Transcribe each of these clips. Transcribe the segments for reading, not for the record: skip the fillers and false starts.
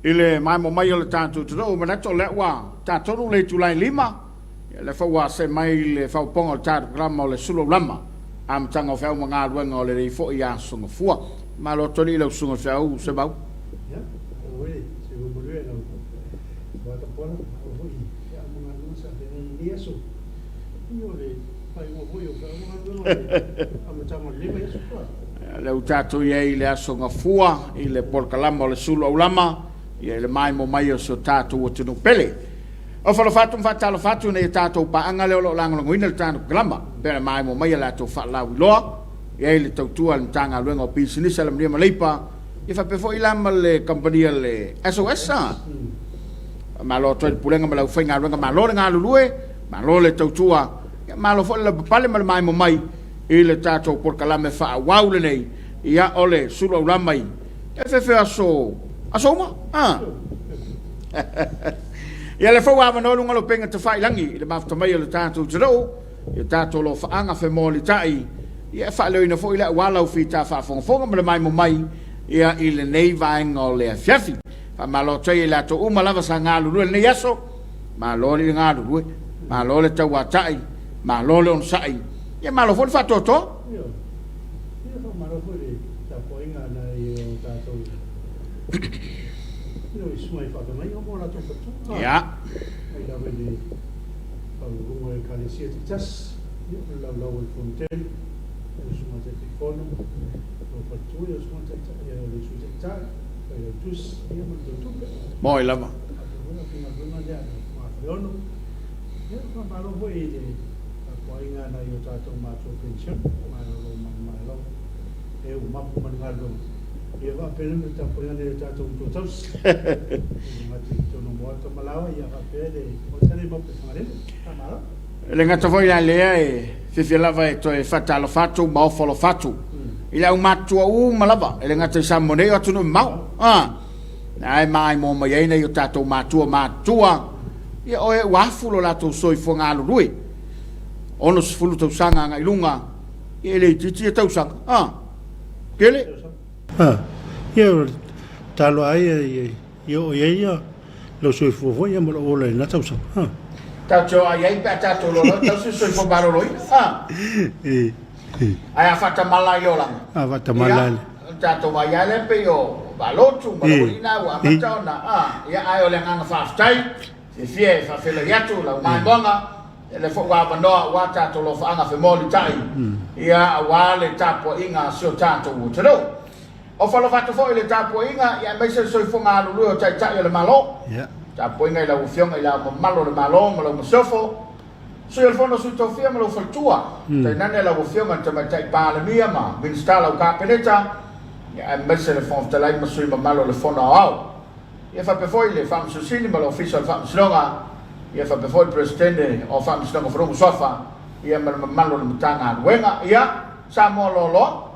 ile mai mo mai le tantu tro ma na to le wa ta to le Julai 5 le fa wa se mai le fa pongo ta grama le Suluaulama am tanga fa mo nga luenga o le fo ia sunga fua ma lo to ni lo sunga fa u se ba ya o we se mo le no ba ta pona o i ya mo nga no sa de ni eso io le fai mo voi o fa mo am tanga le me eso le utato ye le sunga fua ile porkalama le Suluaulama ia le mai mo mai o so tatu o tunu pele o fa fatu fatalo fatu ne tatu pa anga le lo lang ngoi le tanu glama pe mai mo mai la to fa la lo ia le tautu al tanga lo ngo business ala mria malipa ia fa pe fo ilama le company le SOS ma lo to pulenga ma la fainga lo ma lo nga lue ma lo le tautu ma lo fo le pale mai mo mai ile tatu por kalame fa wa le nei ia ole Suluaulama i e fe asoma ia le fo wa no lunga lo penga te fai langi le mafta mai le tatu tro ia tatu lo fa anga fe mo li tai ia fa le ina fo ile wala o fita fa fo me mai mo mai ia ile nei vai ngole Afiafi fa malo tei la to uma lava sa ngalu le nei aso ma lo li ngalu ma lo le tawa tai ma lo le on sai ia ma lo fo fa toto ia ma lo fo le Tapuaiga na io tatu io sui fa mai o mo la to fa ya ai da vedi fa lungo e calesia tas io la il fontel su ma te fono lo fa tu io su ma te le su te ta e tu io mo to moi lava ma lo voi de Tapuaiga na io tatu ma to pension ma lo e un mapu mangardo e va pele me Tapuaiga le tatu to tos ma te no mo to malawa ia va pele o tele mo pe fare tamara le ngata foi la le e se lava e to e fatalo fatu ma folo fatu ila un matu u malava le ngata samone o tunu mau ai mai mo mai ina io tatu matua ia o e wafulo la to soi fonga lu lui ono sfulu to sanga nga ilunga ele titi to sanga kele io talo ai io lo soi fo ia mo lo le na to sanga Tau ai pe tato lo tau soi fo baro loi ai a fata malai ola a fata malai tato vai ale pe yo balotu malina wa matona ia ai ole nganga fa stai se fie fa fela yatu la mai bonga ele fo wa bano wa tato lo fa anga fe moli tai ia awale Tapuaiga so tato wo tro o fa lo fatu fo ile Tapuaiga ia mai se soi fo nga lu o tai tai le malo ia Tapuaiga la ufiong ila malo le malo malo mo sofo so il fondo su tofia me lo faltua tai nane la ufiong anta mai tai pa le mia ma min stala o capeleta ia mai se le fon tele ma sui malo le fondo au ia fa pe foi le fam susini ma lo official fam snonga ia fa pe foi presidente o fam snonga fro sofa ia malo le mutanga wenga ia Samoa lolo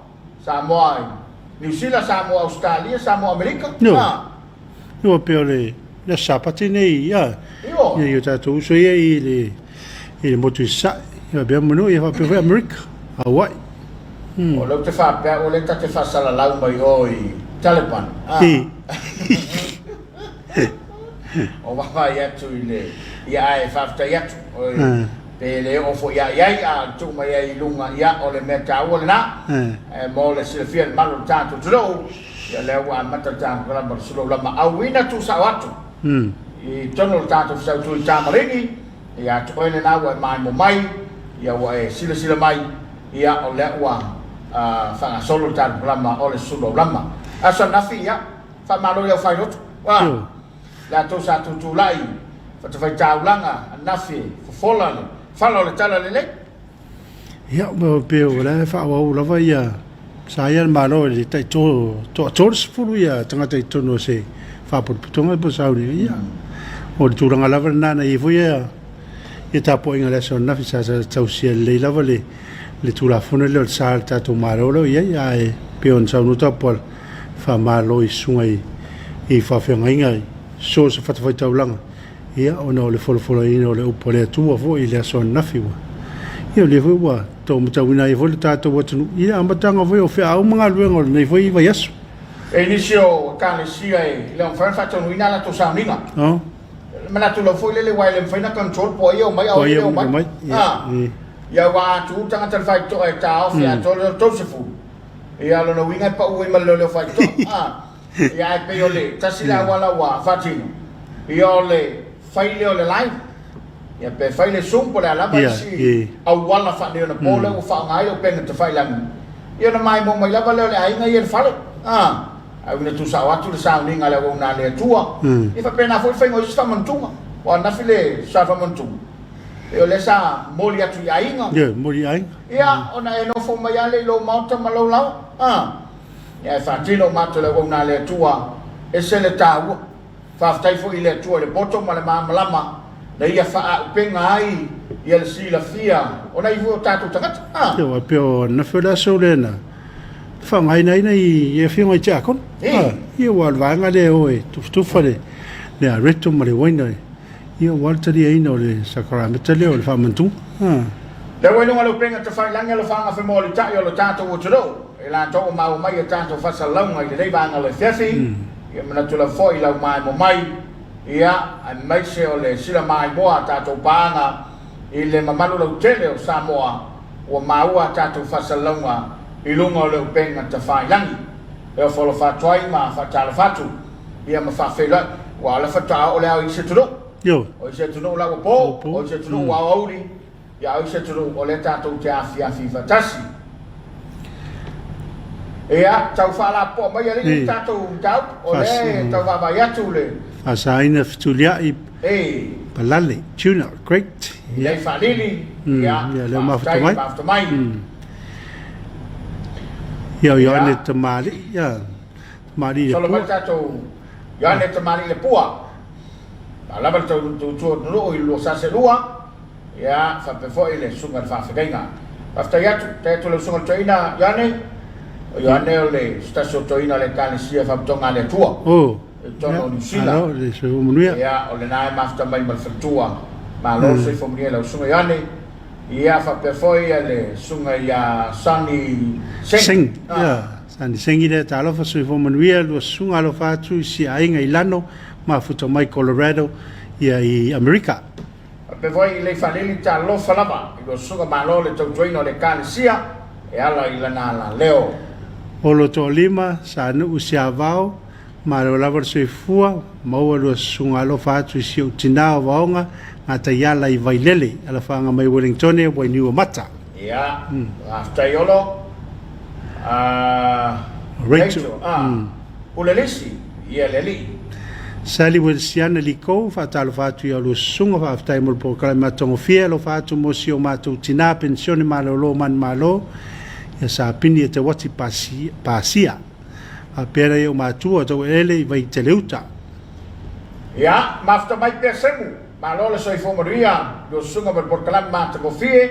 Samoa New Zealand Samoa Australia Samoa America io pe le sapati nei io tatu so ia il motuisa io abbiamo noi fa per America Hawaii o lo te fa pe o le te fa sala la mai oi Taliban o va ia tu ile ia ai fa ta ia oi pe le o fo ia a tu mai ai lunga ia o le meta o le na mo le se fiel malo tanto tro ia le wa mata tanto la Suluaulama au ina tu sa watu i tono tanto sa tu tamarini ia to ene na wa mai mo mai ia wa e sila mai ia o le wa fa solo tanto lama o le Suluaulama asa na fia fa malo ia fa yot wa la to sa tu lai fa te fa taulanga na fi fola falo le tala le ia mo pe o la fa o la va ia sa ia malo le tai to fulu ia tanga tai tono se fa por tonga po sa ia o tu ranga la na i fu ia Tapuaiga le so na fi sa tau sia le la le tu la fona le sa ta to malo ia e pe on sa no ta por fa malo i sungai i fa fe ngai so se fa tau langa ia ona le folo ina le upo le tua fo i le so na fi wa ia le fo wa to mo tau ina i fo le tato wa tunu ia ambatanga fo o fe au manga luenga nei fo i va yasu Inisio Kalesia Leon Franfato Winala to Saminga. Oh. Manatulo Foyle while in final control Poyo, my own. Yawa, two Tangan fight to a town, and Tosifu. Yalo Winga Pawimalo fight. Ya Payole, Tassila Walawa, Fatino. Yole, failure the line. Ya pe faile sumpo la la si au wala fa de na pole o fa ngai o penga te failan ia na mai mo mai lava le ai ngai e fale au na tu sa watu le sa ni ngala o na le tua e fa pena foi foi ngoi sa mantunga wa na file sa fa mantunga e le sa moli atu ia inga moli ai ia ona e no fo mai ale lo mauta malo la ia fa tino mato le o na le tua e se le tau fa tai fo ile tua le poto ma le malama na ia fa penga ai ia le sila fia ona i vo tatu tangata yo peo na fela solena fa ngai nei e fi ngai cha kon ia wa vanga le oi tu fale le reto mare waina ia walta di ai no le sakramenta le o fa mantu le wai no penga te fa langa le fa fa mo le ta yo le tatu o tro e la to ma o mai tatu fa salonga i le vanga le fiafi ia mana tu la foi la mai mo mai ia ai mai se o le sila mai boa tatou panga i le mamalu lau tele o Samoa ua maua tatou fasalonga i lunga o le upenga ta whailangi e o wholo whatuai ma whatala whatu ia ma whawhela ua ala whatua o le au i se tunu o i se tunu lau po o i se tunu ua auri ia au i se tunu o le tatou te Afiafi fatasi ia tau whala po mai ali tatou tau o le tau wawai atu le Asaina fitulia i palale tuna great ia falili ia le maftomai ia ne tamali ia mari solo matato ia ne tamali le pua ala ba tu no i lo sa se lua ia fa pe fo ile sunga fa fenga after ya tu le sunga toina ia ne le stasio toina le Kalesia fa tonga le tua tono ni sila le se munuia ia o le nai mafta mai mal fatua ma lo se fomunia la sunga yane ia fa pe foi le sunga ya sani sing ia sani singi le talo fa se fomunia lo sunga lo fa tu si ainga ilano ma futo mai Colorado ia i America pe foi le faneli talo falaba lo sunga ma lo le toino le Kalesia e ala ilana la leo o lo to lima sa no usiavao ma lo lava se fua mau lo sunga lo fatu si o tina vaonga ngata yala I vailele ala fanga mai Wellington e wai niu mata ia after yolo Rachel ulelisi ia leli sali wel siana liko fa talo fatu ya lo sunga fa after mo programa tongo fie lo fatu mo si o matu tina pensione malo lo man malo ya sa pini te wati pasia a pera eu matua to ele vai teleuta ia mafta mai persemu malole soi fomoria do sunga por proclama te fie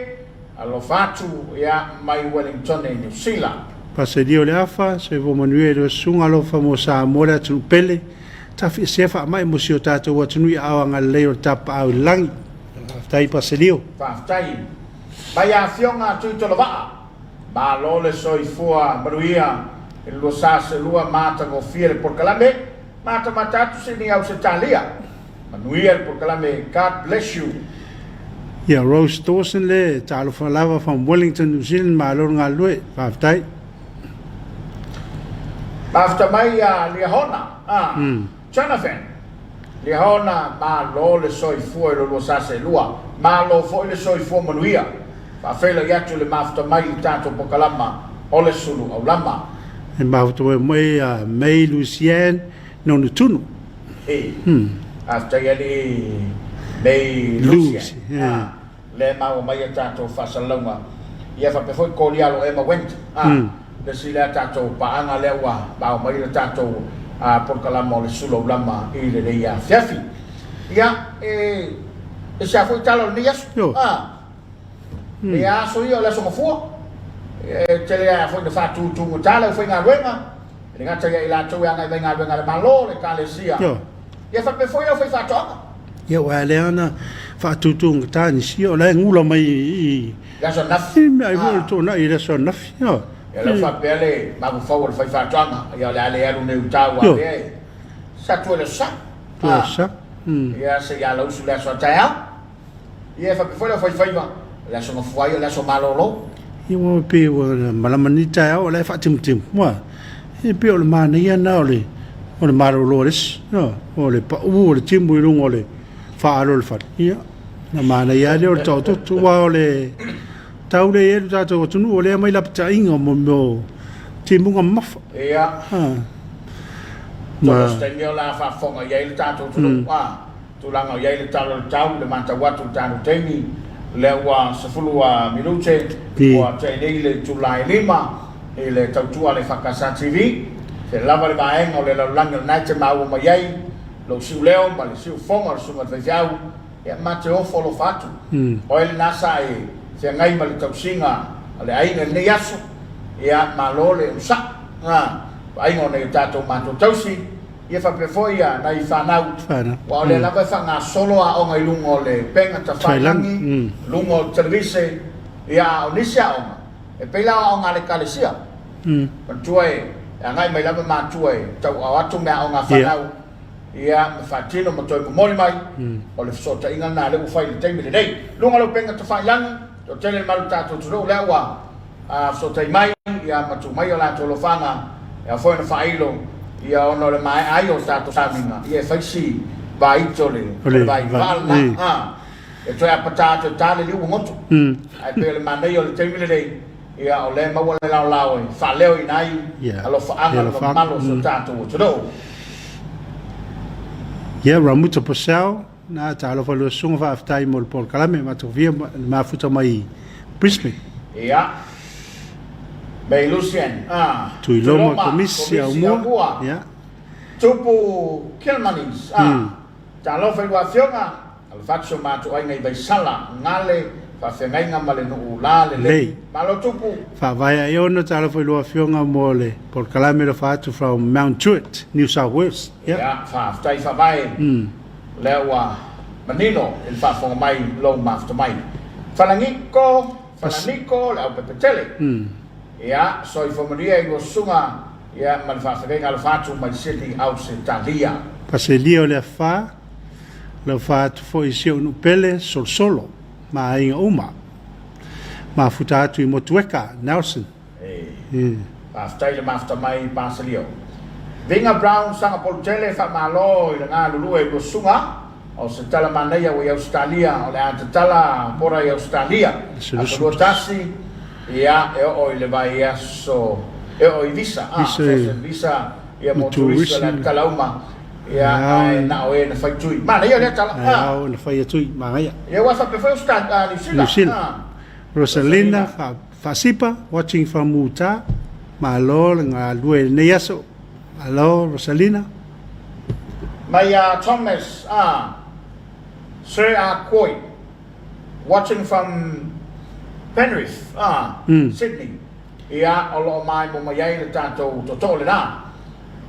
allo fatu ia mai Wellington e New Zealand pasedio le afa se vo manuel sunga lo famosa mora tu pele ta fi sefa mai musio tato wa tu ia anga leo tap au lang tai pasedio tai vai a fionga tu to lava malole soi fua maruia lo sa se lua mata go fiel por calame mata matatu se ni au se talia manuel por calame God bless you ia Rose Dawson le talo fa lava from Wellington New Zealand ma lo nga lue aftai after mai a Leona Jonathan Leona ma lo le soi fu lo sa se lua ma lo fo le soi fu manuia fa fela yatu le mafta mai tanto por calama ole sulu au lama e mauto mai Lucien no no tunu after yali mai Lucien le mau mai tato fasalonga ia fa pe foi kolialo e ma went le sila tato pa anga lewa ba mai tato por kalamo le Suluaulama i le ia Afiafi ia e sa foi talo ni as ia so io la so fu tele a foi de fatu tu tala foi nga wenga nga taya ila tu nga venga venga malo le Kalesia ia fa pe foi foi fatu ia wa leana fatu tu ta ni si o la ngula mai la so naf mai vo to na ira so naf ya la fa pele ma ko fa fa fa tanga ya la le alu ne utawa e sa tu le sa ya se ya lo su la so ta ya fa fa fa fa la so fa ya la so malolo i wo pe wo malamani ta o la fa tim wa e pe o ma ne ya na o le malolo res no o le pa o le tim bu lu o le fa alo le fa ya na ma ne ya le o to wa o le tau le e ta to tunu o le mai la pta inga mo timu ngam maf ia ma stenio la fa fonga ye le ta to tunu wa tu la nga ye le ta lo tau le manta wa tu ta no temi le wa sefulu wa minute wa te le July 5 e le tau tu ale fa casa TV se lava le bae o le la langa na te ma o ma ye lo siu leo ma le siu fonga su ma fe jau e ma te o folo fatu o ele nasa e se ngai ma le tausinga ale ai ne yaso ia malole usa ai ngone tato mato tausi ia fa pefoia na I fanau wa le la fa nga solo a o ngai lungo le penga ta falangi lungo service ia onisia o e pela o nga le kalesia tuai ngai mai la ma tuai tau atu me o nga fanau ia fatino mo toi mo mai o le sota inga na le u fai le temi le nei lungo le penga ta falangi to tele malu tato tu le wa so tai mai ia matu mai o la tolo fanga ia foi na failo ia ono le mai ai o tato saminga ia fai si vai tole vai valna e to ia patato tale li u moto ai pe le mandai o le temi le nei ia o le ma wala la lao fa leo inai alo fa anga malo so tato tu do ia ramuto posao na talo fa lo sunga fa aftai mo por kalame ma to via ma futa mai Brisbane ia Bei Lucien tu Loma Komiti Samoa ia tupu Kilmanis talo fa wa fionga al faccio ma to ai ngai bei sala ngale fa fengai ngama le no la le malo tupu fa vai ai ono talo fa lo fionga mo le por kalame lo fa to from Mount Druitt New South Wales ia fa tai fa vai lewa manino il fa fonga mai lo mafta mai falangico la pepetele ia so I formaria go sunga ia man fa fengai al fatu mai city out Italia paselio le fa lo fa to foi se no pele solo ma ai uma ma futa tu motueka Nelson after le mafta mai paselio Vinga Brown sanga poltele fa malo i nga lulu e go sunga o se tala manaya o Australia o le atala pora i Australia a tasi ia e o le vai aso e o visa visa ia motorista la talauma ia na o e na fai tui ma ia le tala na fai tui ma ia wa fa pe foi sta New Zealand Rosalina fa sipa watching from Muta ma lo nga lue ne yaso hello Rosalina Maya Thomas Sir Koi watching from Penrith Sydney ia olo mai mo mai le tato to le na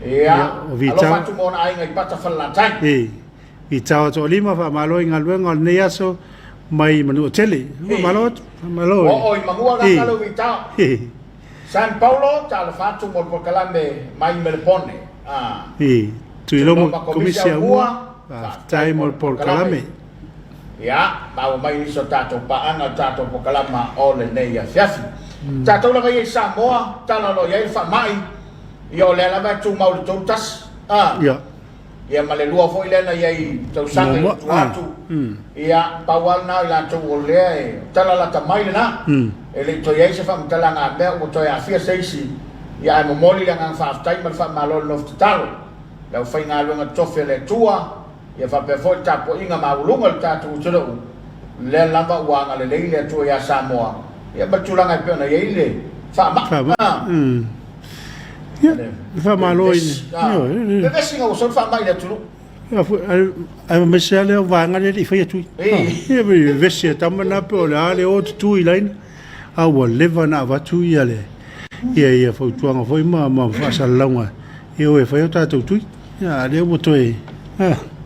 ia alo fatu mo ai ngai pata falantai I tau to lima fa malo inga luenga ne yaso mai manu tele malo o I mangua ga kalo vita San Paulo ta le fatu mo por kalame mai Melbourne tu Loma Komiti Samoa tai mo por kalame ia mau mai so tato pa anga tato por kalama o le nei Afiafi tato la vai Samoa tala lo ia fa mai io le la va tu mau le totas ia male lua foi le na ia tau sangue tu atu ia pawalna ila tu ole tala la tamai na ele to ia se fa mtala nga be o to ia fia seisi ia mo moli nga fa tai mal fa malo no talo la fa nga lo nga tofe le tua ia fa pe foi tapo inga ma ulunga tatu tulo le lamba wa nga le le tu ia Samoa ia batula nga pe na ia ile fa ma fa malo le vesi nga so fa mai le tulo ai me se le va nga le fa tu ia be vesi tamana pe o le o tu ilain a wa leva na va tu ia le ia fa tu nga foi ma fa sa longa e fa ta tu ia le mo toi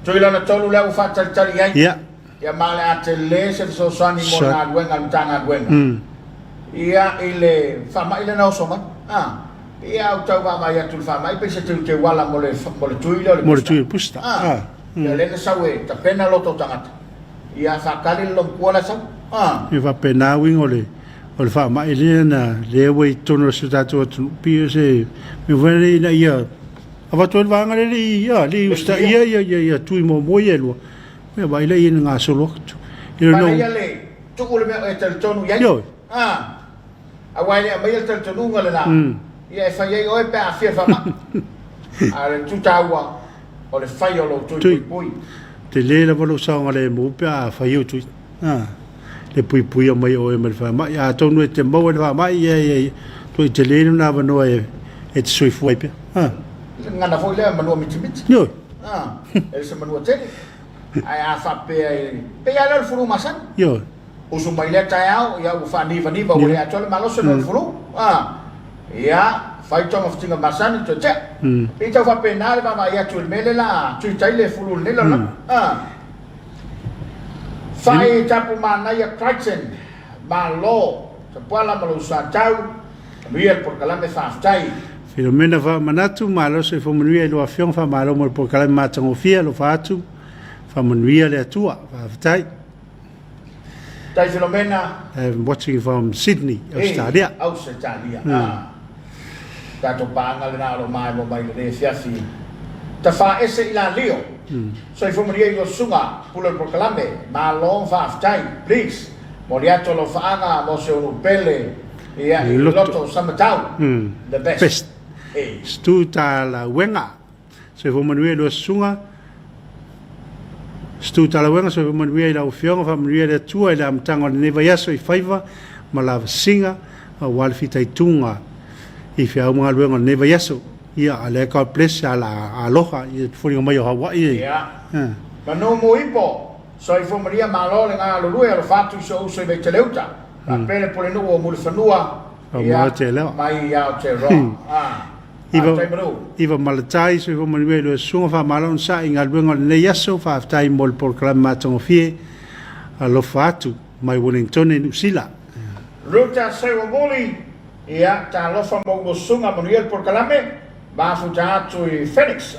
tu ila na tolu le fa tali ai ia male a te le se so sani mo na wenga tanga wenga ia ile fama ile na soma ia au tau va mai atu fama i pese te wala mole tui pusta ia le sawe ta pena loto tangata ia fakali lo kuala sa i va pena wing ole fama ile na le wei tono suta to pi se mi vele na ia ava to va ngale ia li usta ia tui mo ye lo me vai le in nga solo ia no ia le tu ole me e tel tonu ia awai le mai tel tonu ngale na ia fa ye oi pe afia fama ale tu tawa ole fai lo tui pui te le la volo sa ngale mo pe fa yo tu le pui mai o me fa mai a tonu te mo le fa mai ia tu te le na va no e sui foi pe ngana foi le manu mitibit yo ele se manu tele ai a fa pe ia le furu masan yo usu mai le taiao ia u fa ni va o le a tole malo se no furu ia fai tong of tinga masan to che ita fa pe na va ia tu mele la tu tai le furu le la fai tapu mana ia Christian malo se pala malo sa tau riel por kalame fa tai Filomena va manatu malo se fo manuia lo afiong fa malo mo por kalame matango fia lo fa atu fa manuia le atua fa tai tai Filomena I'm watching from Sydney Australia ta to panga le na lo mai mo mai le Afiafi ta fa ese ila leo so i fo manuia lo sunga pulo por kalame malo fa tai please mo liato lo fa anga mo se o pele ia loto samatau the best stu ta la wenga se fo manuia lo sunga stu ta la wenga se fo manuia la ofionga fa manuia le tua la mtango ne va yaso i faiva ma la singa wal fitai tunga i fia mo alwenga ne va yaso ia ale ka place ala aloha i fo mai Hawaii ia ma no mo ipo so i fo maria malo le nga lo lue lo fatu so so be teleuta a pele por no mo le fanua mai ia te ro Iva malatai so fo manuia lo sunga fa malon sa inga luenga le yaso fa tai mol por klama tongo fie a lo fatu mai Wellington en Usila Ruta se moli ia ta lo fa mo sunga manuia por klame ba fu ta tu Phoenix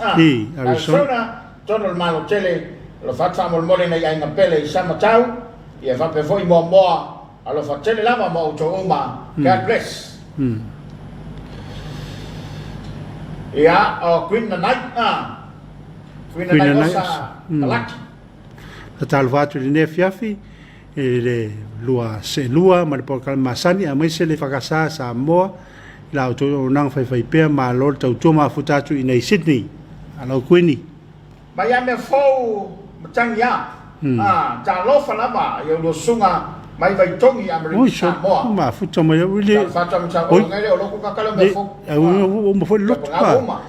Arizona todo el malo tele lo fa fa mol mole na inga pele samatau ia fa pe foi mo alo fa tele lava mo to uma God bless ia o Queen night sa laki la talvatu le Afiafi le lua se lua ma por calma sani a mai se le fakasa Samoa la auto nang fai pe ma lor tau tuma futatu in Sydney alo Queenie mai me fo mtangya ta lo fa lava yo lo sunga mai vai tongi Amerika Samoa ma futa mai really fata mta o ngai o loko kakalo me fo o mo fo lot pa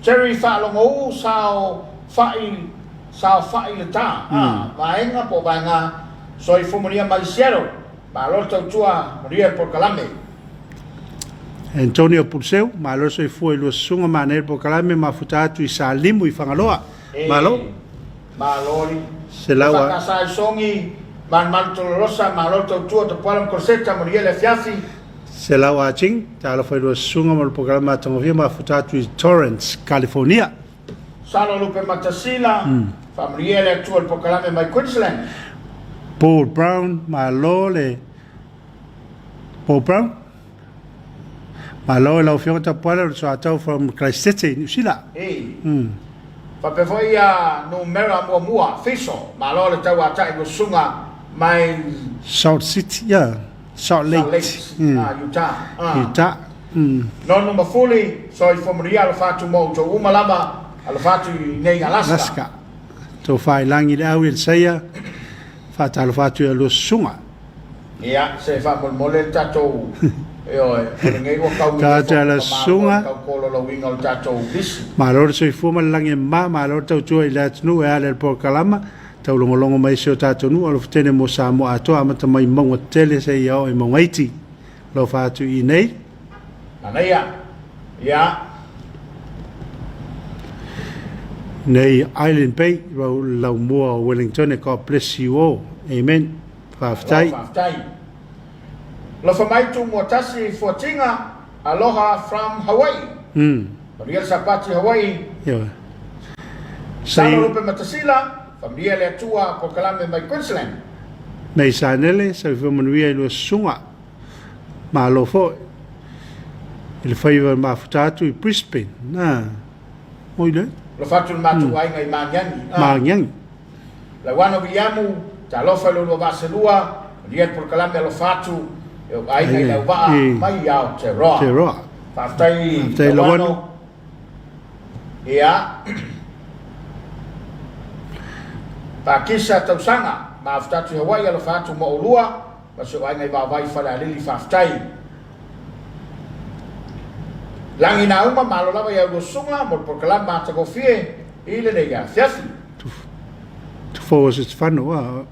Jerry fa lo mo sao fa le ta vai nga po vai nga soi fo moria mai siero ba lo tau tua moria por kalame Antonio Pulseu ma lo soi fu lo sunga manel por kalame ma futa tu salimu i fangaloa malo se lawa ka sai songi man to rosa maloto tu to palam corsetta moriele Afiafi se la watching ta lo foi sunga mo programa tongo via ma futatu Torrance California salo lupe matasila familiele tu il programa mai Queensland Paul Brown ma lo la fiota pala so atau from Christchurch New Zealand fa pe foi a no mera mo fiso ma lo le tawa tai go sunga my Salt City, Salt Lake, Utah. Non number fully, so from Real Fatu Mo to Umalama, Alfatu nei Alaska. To fai langi le au saya fata alfatu lo sunga. Ia, se fa mole tato. Ngai wa kau. Ta la sunga. Ko lo winga o tato bis. Malor se fu langi malor tau tu ila tnu ale por kalama. Tau longo mai se o tātou nu alo tene mo Samoa atoa amata mai maunga tele se iao e maungaiti lo whātu i nei nei Island Bay lau mua o Wellington God bless you all amen whāwhtai Lo fa mai tu mo tasi fotinga aloha from Hawaii. Maria sapati Hawaii. Yo. Sai lupe matasila, familia le tua po kalame mai Queensland. Nei sanele sa fa manuia i lo sunga. Ma lo fo. Il faiva ma futatu i Brisbane. Na. Oile. Lo fatu matu ai ngai manyangi. Manyangi. La wano viamu ta lo fa lo vaselua, dia po kalame lo fatu ai ngai la va mai yao te roa. Te roa. Faftai la wano. Ia. Pakisa tausanga ma futatu Hawaii lo fatu mo olua, paso ai ngai va vai fala lili faftai. Langi na uma malo lava ia gosunga mo por kala mata ko fie ile le ya Afiafi. Tu fo se fano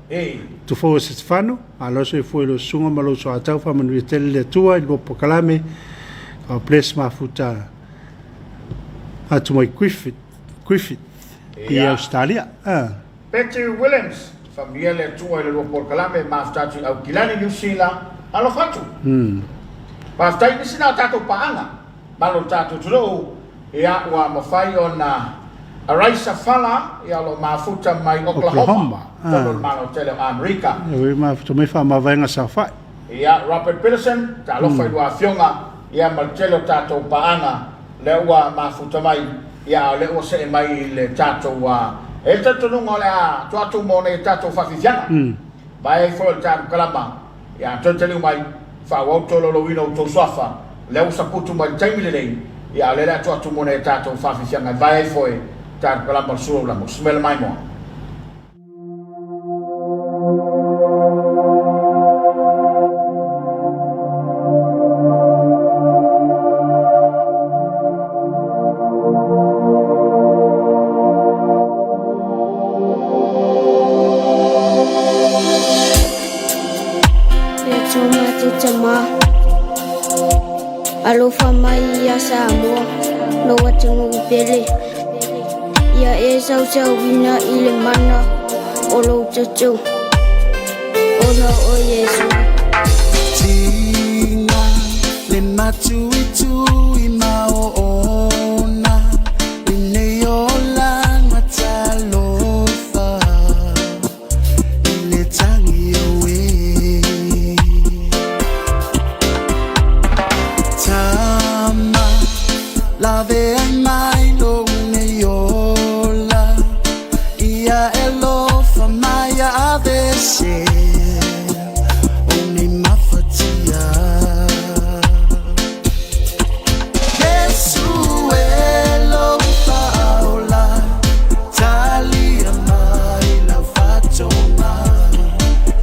tu fo se fano alo se foi lo sunga malo so ata fa manu tele le tua il por kala me a ples ma futa atu mai Griffith i Australia. Petty Williams familia le tua ile por kala me ma statu au kilani New Zealand alo fatu. Pa stai ni sina tato paanga. Malo tatu turo ia wa mafai ona araisa fala ia lo mafuta mai Oklahoma. Tolo malo tele America. Ia ma to me fa ma venga sa fa. Ia Robert Peterson ta lo fai wa fionga ia marcelo tato paanga le wa mafuta mai ia le o se mai le tato wa e tato lungo le a tato mone tato fa fianga. Vai fo tato kalama ia totele mai fa wa tolo lo wino to sofa. Le usa putu mai taimile nei ia le la tu mone tato fa fianga vai foi tar pela Suluaulama smell mai mo Alofa mai ia Samoa, no watunu pele. Ia e sau wina ile mana, o lo tatu. Ona o Yesu. Tina, le matu itu imao ona, ine yola matalofa, ile tangi owe. Lave ai mai lo neola ia elo fa mai avese oni mafatia Yesu elo paola talia mai la fatoma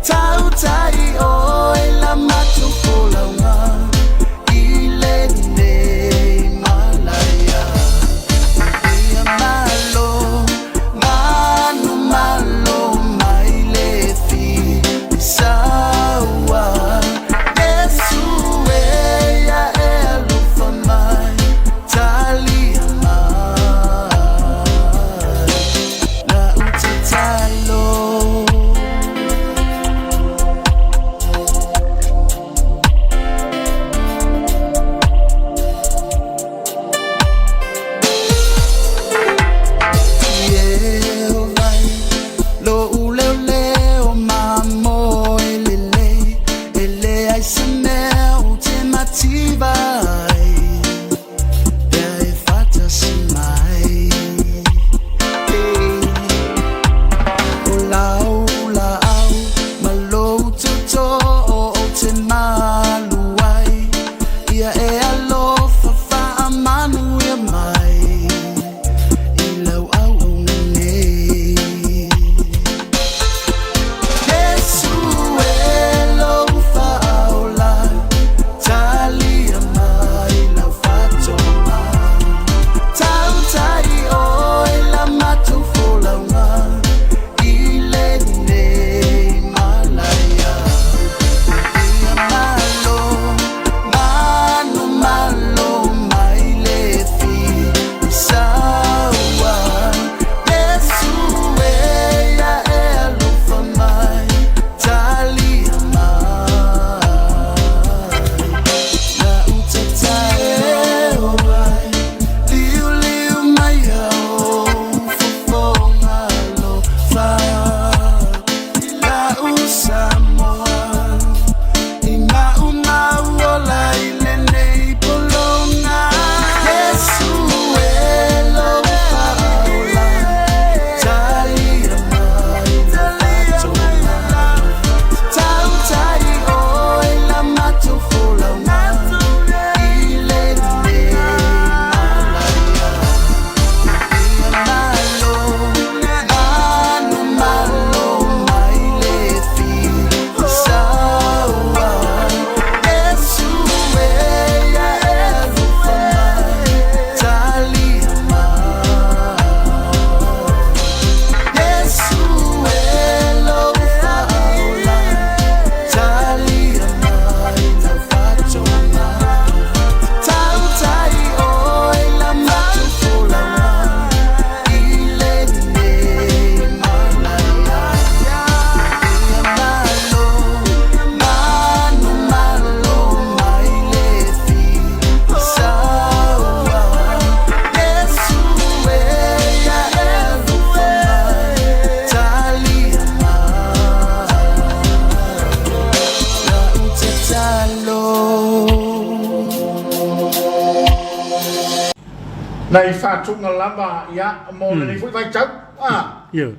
tau tai o la matukola Talia Nei whātunga lama ia mō nei fui vai tau. Yo.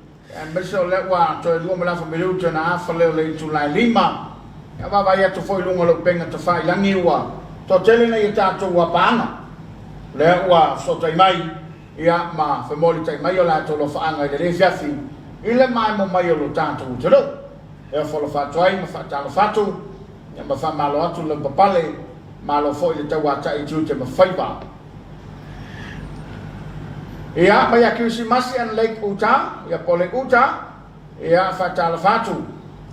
Meso lewa to lua malafa miluta na afa leo le tulai lima. Ia vai atu foi lunga lo penga te whai langi ua. To tele nei tātou wa paanga. Le ua so tai mai. Ia ma whamoli tai mai o la to lo whaanga i le Afiafi. I le mai mo mai o lo tātou utero. Ia wholo whātu ai ma whātalo whātu. Ia ma whamalo atu le papale. Malo foi le tau ata i tūte ma whaiba. Ia mai a kiusi masi an Lake Uta, ia po Lake Uta, ia whatala whātu.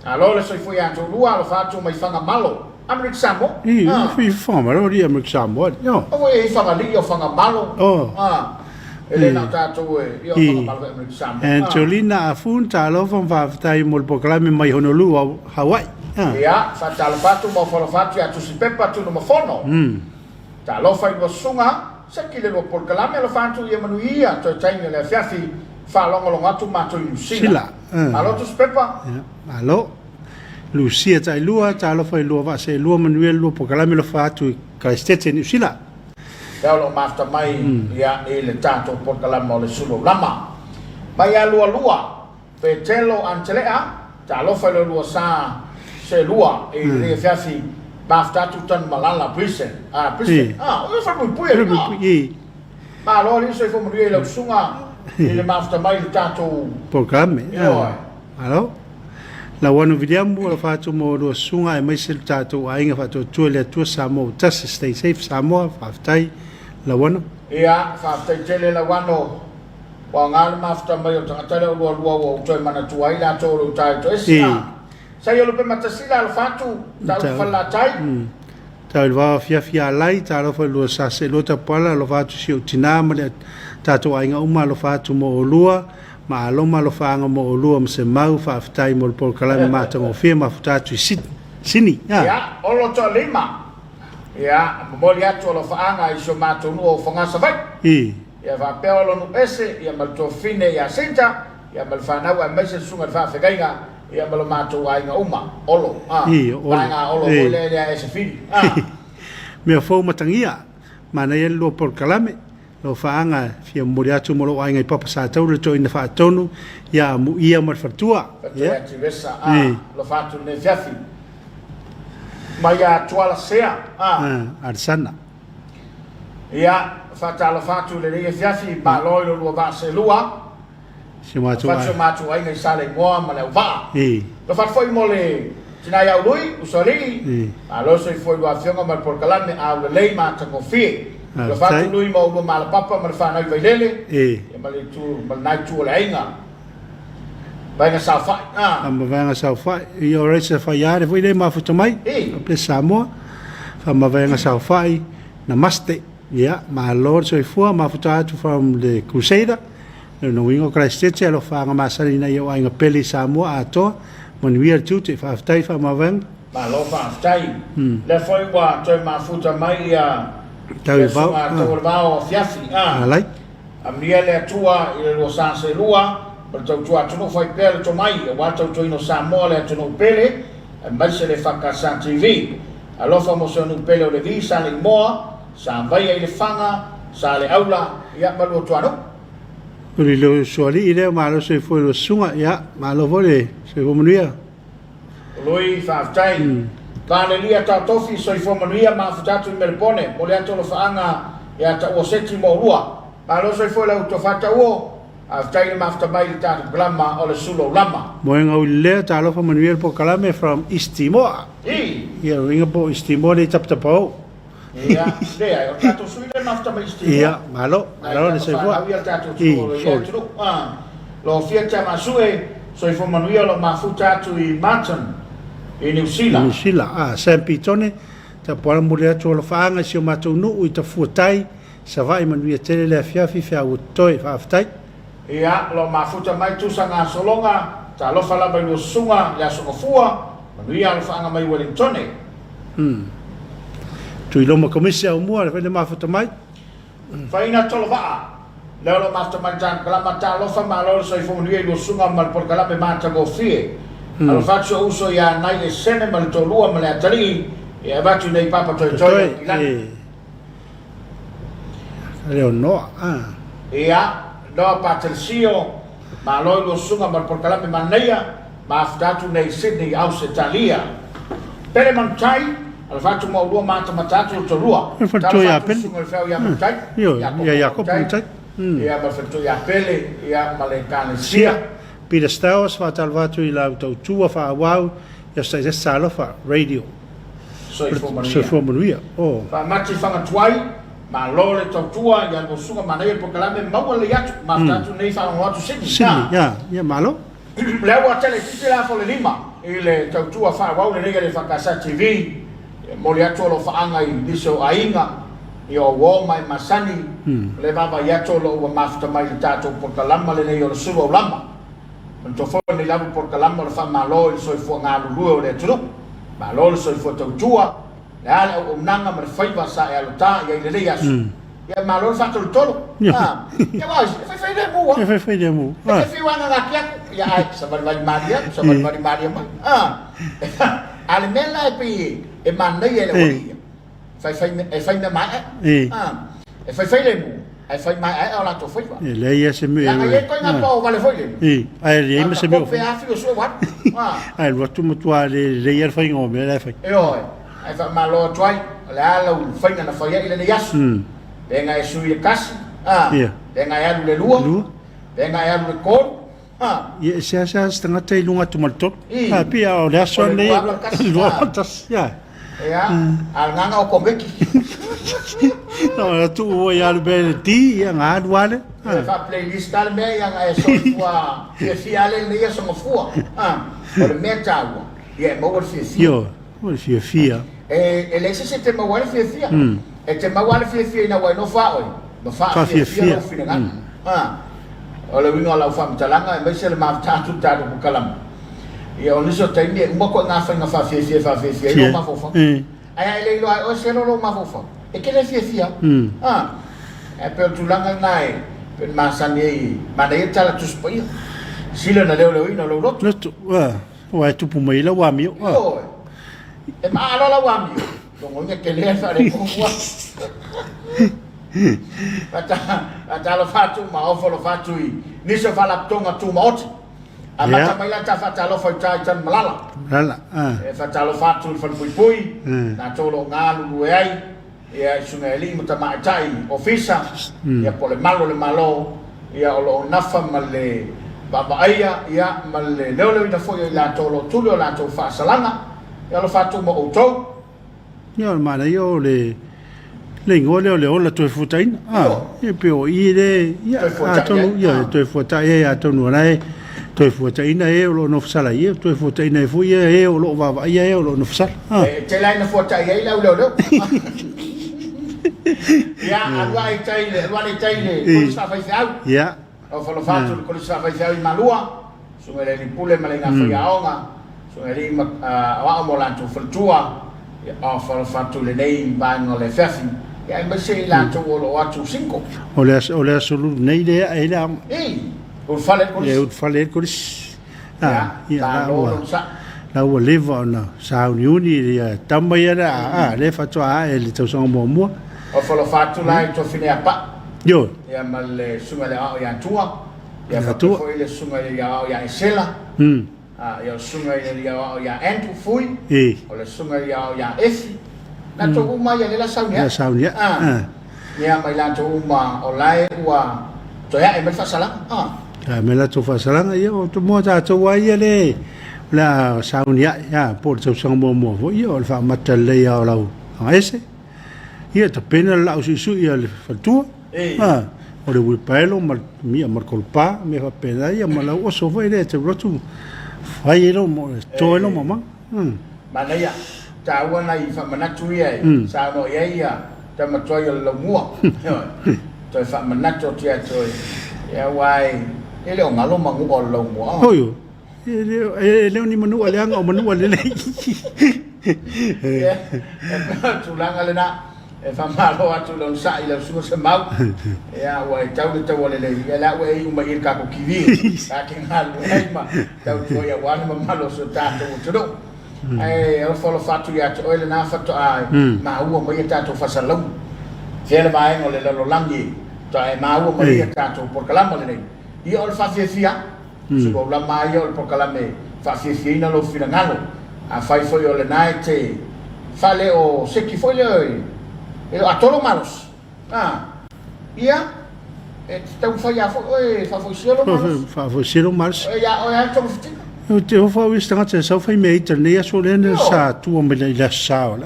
Alo le soi fui atu lua, lo whātu mai whanga malo. Amerik Samoa. Fui whamaro ri Amerik Samoa. Owe e whanga li o whanga malo. Ele na tātou e o whanga malo e Amerik Samoa. Angelina a fun talo van whawhatai mo le pokalame mai Honolulu au Hawaii. Ia, whatala whātu mo whala whātu atu si pepa tu no mafono. Talo whai wa sunga, Saki le lo polkalame lo fantu ia manuia to tainga le Afiafi fa longo atu mato Lucila. Alo tu spepa? Alo. Lucia tai lua talo fai lua va se lua manuia lo polkalame lo fatu Christchurch Lucila. Ia lo mafta mai ia le tato polkalame le Suluaulama. Mai a lua pe telo antelea talo fai lo lua sa se lua e le Afiafi Bafta tu tan malala prison. Prison. O fa muy puer. Ma lo ri so fo mo ri lo sunga. Ile mafta mai tato programa. Alo. La wanu vidiambu la fatu mo do sunga e mai sil tato ainga fatu tu le tu Samoa. Just stay safe Samoa faftai la wanu. Ia faftai tele la wanu. Wa ngal mafta mai o tanga lo lo to mana tu ai la to lo tai to esa. Saya lupa mata sila al fatu tak fala tai. Tau va fia lai tau fa lo sa se lo ta pala lo fatu si utina ma tatu ainga uma lo fatu mo lua ma lo ma lo fanga mo lua se mau fa tai mo por kala ma ta mo fia ma fatu sini ya olo to lima ya mo li atu lo fanga i so ma to no fanga sa vai ya va pe lo no ese ya mal to fine ya senta ya mal fana wa mese sunga fa fega ia malo matou ainga uma olo ainga olo le le ese fili me fo matangia mana ia lo por kalame lo faanga fia moriatu mo lo ainga papa sa tau le toina fa tonu ia mu ia mar fatua ia tivesa lo fatu ne Afiafi mai a tuala sea arsana ia fatalo fatu le Afiafi ba lo lo ba se lua Faccio macho ai ngai sale moa ma le va. Lo fa foi mole tina ya lui usori. Alo so foi lo afionga mal por calame a le lei ma ta confie. Lo fa lui mo lo mal papa ma fa noi vailele. E ma le tu ma nai tu le ainga. Vai na sa fa. Ma vai na sa fa. Io resa fa ya foi le ma futo mai. Pe Samoa. Fa ma vai na sa fa. Namaste. Ya, ma lord so foi ma futo atu from the Crusader. No wingo Christchurch lo fanga masari na yo ainga peli Samoa ato mon wir tute fa ftai fa mavang ma lo fa ftai le foi wa to ma futa mai ya tau va to va Afiafi alai amia le tua i lo sa se lua per to tua tu foi per to mai wa to no Samoa le to no pele ma se le fa casa TV alo famoso no pele le visa le moa sa vai ai le fanga sa le aula ya ma lo tuano Uri lo suali ile malo se foi lo sunga ya malo vole se comunia. Lui fa ftai. Vale lia ta tofi so i formanuia ma futatu in Melbourne, mo le ato lo faanga ya ta o setimo lua. Malo so i foi la utofata uo. Aftai ma afta mai ta glama o le Suluaulama. Mo nga ule ta lo formanuia po kalame from Istimoa. Ya ringa po Istimoa le taptapau. Ia, dea, o tato suile mafta mai Istimoa. Ia, malo le se foi. Lo fiata masue so i formanuia lo mafutatu i Martin in New Zealand. New Zealand, San Pitone, ta pola mulea tu lo faanga si o matou nu i ta fuatai, sa vai manuia tele le Afiafi fea utoi fa aftai. Ia, lo mafuta mai tu sanga solonga, ta lo fala mai lo sunga, ya so fua, manuia lo faanga mai Wellingtone. Tu iloma komisi au mua, le mafuta mai. Faina tolo vaa. Leo lo mafta manjan kalama ta lo fa malo so i formanuia lo sunga mal por kalame mata go fie. Alo faccio uso ya nai e sene mal to lua mal atari e abatu nei papa to ilai leo no ia no patalsio ma lo sunga ma portalame maneia ma aftatu nei Sydney Australia pere mantai al fatu mo lua mata matatu to lua fatu ya pen yo ya ko pentai ia ma fatu ya pele ia malekane sia Peter Staus fatal vatu I la tua fa wow ya sai salo fa radio so for manuia oh fa mati fanga tuai ma lole tua ya go sunga maneia portalame mau le yatu ma aftatu nei fa watu Sydney ya malo lewa tele titila fo le lima ile tua fa wow le nega le fakasa TV moli atolo fa anga I diso ainga yo wo mai masani le baba ya tolo wa mafta mai tato portalama le nei o Suluaulama to fo ni labu portalama le fa malo le soi fo nga lu le tru malo le soi fo tua la o nanga mer fai va sa ya luta ya ile ya ya malo fa tolo ya wa fai de mu fi wana la kia ya ai sabar Maria ale mela pe e manei ele oi fai me mai fai le mu fai mai ala to fai va le ia se me ya ai ko na po vale foi le ai le me se me pe afi o so wat ai lo tu mutua le ia fai ngo me le fai oi ai fa malo twai le ala u fai na fai ile ne yas venga e sui kasi venga ya le lua venga ya le ko ia se setengah tai lunga tu maltot tapi au le son le lua atas ya al nganga o komeki no tu o ya le ti ya nga duale fa playlist al me yang ai so fua fiale le ya so fua o le meta ya mo fi yo o fi ele se te mo fi e te mo fi na wa no fa no fa fi no fi na ole winga la fam talanga e mesel ma tatu tatu bukalam ia o niso taimi e mo ko nga fa fi no ma fofa ai le lo o se lo ma fofa e ke le fi e per tulanga nai per masani ma dai tala tu spoi sila na le ina lo rot wa tu pu mai la wa mi e ma la wa mi lo ngonya ke le fa re ko wa ata lo fatu ma ofo lo fatu ni so fala tonga tu mot amata mai la ta fata lo fa tai tan malala e fata lo fatu fa pui na tolo ngalu ai e sunga eli mata mai tai ofisa ya pole malo ya lo nafa male baba aya ya male leo ina fo la tolo tulo la to fa salanga ya lo fatu mo auto ya ma yo le ngole le la to futain e pe o ile ya to ya to futai ya to no lai to futain e lo no sala ye to futain e fu ye e lo va ye lo no sala te lai no futai ye lo ya alwai taile ko sa fa fiau ya o fa lo fatu ko sa fa fiau malua so me le pule me le nga fa ya onga so le wa mo la to futua ya fa lo fatu le nei ba ngole fafi ya mbese la to lo watu 5 ole solo nei de ai la o fale ko ya la o live on sa uni ya tambaya da le fatu le to so mo o fa lo fatu la to fine apa yo ya mal sunga le ya tua ya fatu fo ile sunga ya esela ya sunga ya entu fui o le sunga ya efi na to uma ya le la saunia ya mai la to uma o lai wa to ya e me fa sala me la to fa sala ya o to mo ta to wa ya le la saunia ya por so so mo vo yo fa matale ya la ese ia te pena la usu ia le fatua o le wipelo ma mia marcolpa me fa pena ia ma la o so vai le te rotu fai lo mo to lo mama mana ia ta wana I fa manatu ia sa no ia ta ma to ia lo mua to fa manatu tia to ia wai ele o ngalo mangu o lo mua oyo ele ni manu ale anga o manu ale le tu langa le na e fa malo atu lo sa ila su se mau ya wa tau le tau le ya la wa I uma ir ka ko kivi ka kin hal ai ma tau to ya wa ma malo so ta to to ai al folo fatu ya to ele na fatu ai ma u ma ya ta to fa salong Fele vai ngole lo langi ta e mau mo ia tato por kalama le nei. Ia o fa fia. Suluaulama ia o por kalame fa fia lo fina ngalo. A fai foi o le nai te fale o seki foi le a tolo malos. Ia e tau fai a fa foi selo malos. Fa foi selo malos. Ia o ia tau fitina. O te ofa o istanga te sau fai mei te nea so lene sa tua me le la sao.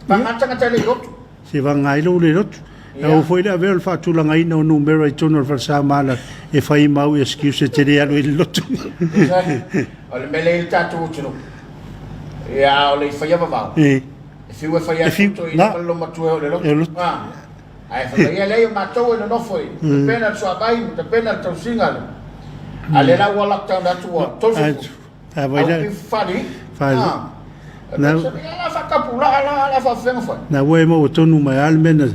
Pangata te le rotu. Se va ngai lo le rotu. O foi le avel fa tu langa ina o numero i tono fa sa mala e fai mau excuse te le alo il lotu. O le mele il tatu utuno. Ia o le fai avavau. E fiu e fai atu i le lo matue o le lotu. Ai fai ia lei matou e no foi. Te pena so abai, te pena tau singalo. Ale la wala tau da tua. Tofu. Vai lá. Fali. Na fa kapula la fa fenga fa. Na we mo tonu mai almena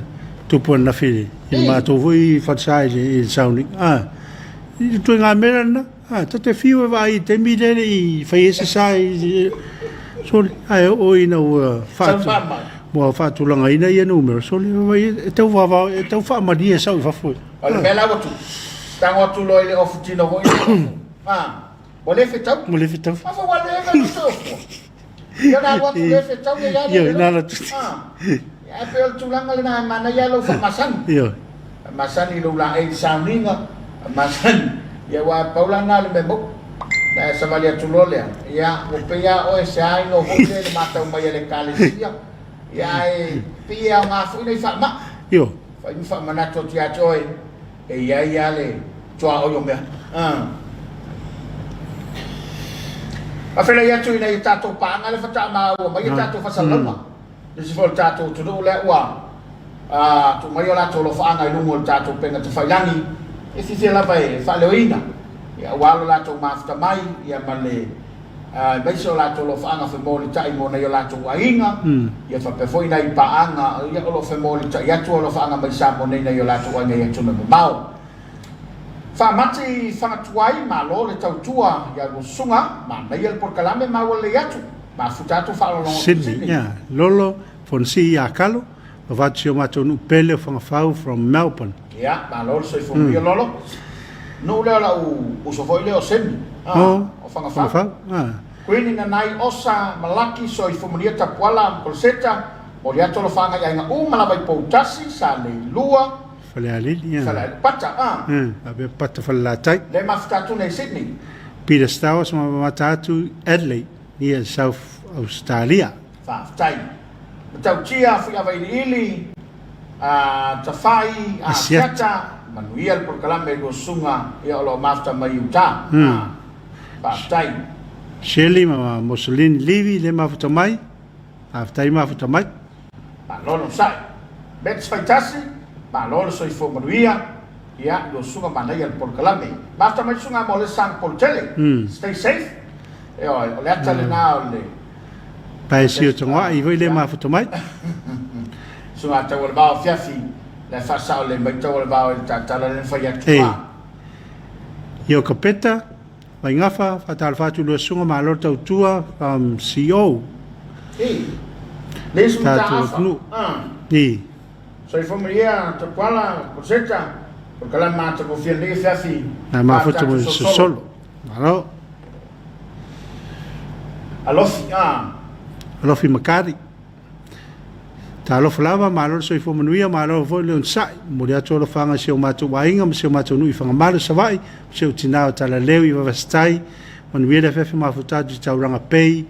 tu pon na fili. I ma to voi fa sai il sounding. I tu nga mena. Te fiu vai te mi le i fa ese sai. So ai o ina fa. Mo fa tu langa ina ia numero. So vai te fa ma dia sa fa foi. Ole bela go tu. Tango tu lo ile ofutino ho o le fetau ma fa wale ga no so yo na wa tu le fetau ya yo na la tu ya pe tu langa le na mana ya lo fa masan yo masan i lo la e sauninga masan ya wa paula na le memo na sa valia tu lo le ya o pe ya o se ai no ho le mata o mai le kalesia ya e pia nga fu nei fa ma yo fa mana to tia joy e ia le tua o yo mea a fela ia tu ina i tato paanga le fata ma o mai tato fa salama le si fol tato tu do le wa tu mai ola to lo faanga i lungo tato penga te failangi e si se la vai fa le oina ia wa la to mafta mai ia male mai so la to lo faanga fe mo li tai mo na ola to wainga ia fa pe foi na i paanga ia lo fe mo li tai ia tu lo faanga mai sa mo na ola to wainga ia tu me bao fa mati fa tuai ma lo le tautua ya go sunga ma na ia por kalame ma wale yatu ma futatu fa lo Sydney ya lolo fonsi ya kalo va tio mato nu pele fa fau from Melbourne ya ma lo so fo mi lolo no le la u so foi le o sem o fa fa Quindi nai osa malaki so fo mi Tapuaiga polseta o ya to lo fa nga ya ma vai poutasi sa le lua Fale ali ya. Fale pata abe pata fala tai. Le mafutatu nei Sydney. Peter Stowers ma matatu Adelaide near South Australia. Fa tai. Tau tia fu vai ili tafai siata manuel por kalame go sunga ia lo mafta mai uta. Fa tai. Shelley ma Mussolini Livi le mafuta mai. Aftai mafuta mai. Pa lo sai. Bet faitasi ma lo so fo manuia ia lo sunga manai al por kalame. Basta mai sunga mo le sang por tele. Stay safe. E o le atale na le. Pa si o tonga i voi le mafuta mai. Sunga ta wal ba Afiafi le fa sa le mai ta wal ba ta tala le fa ya tua. Io kapeta vai ngafa fatal fatu lo sunga ma lo tau tua CEO. Le sunga afa. So fo Maria to kwala poseta por kala mata ko fiel le Afiafi. Na ma foto mo solo. Alo. Alofi makari. Ta lo flava ma lo so fo manuia ma lo fo le sai mo dia to lo fanga se o matu wainga se o matu nui fanga malo sa vai se o tinao tala leu i va stai on viele fefe ma futa di tauranga pei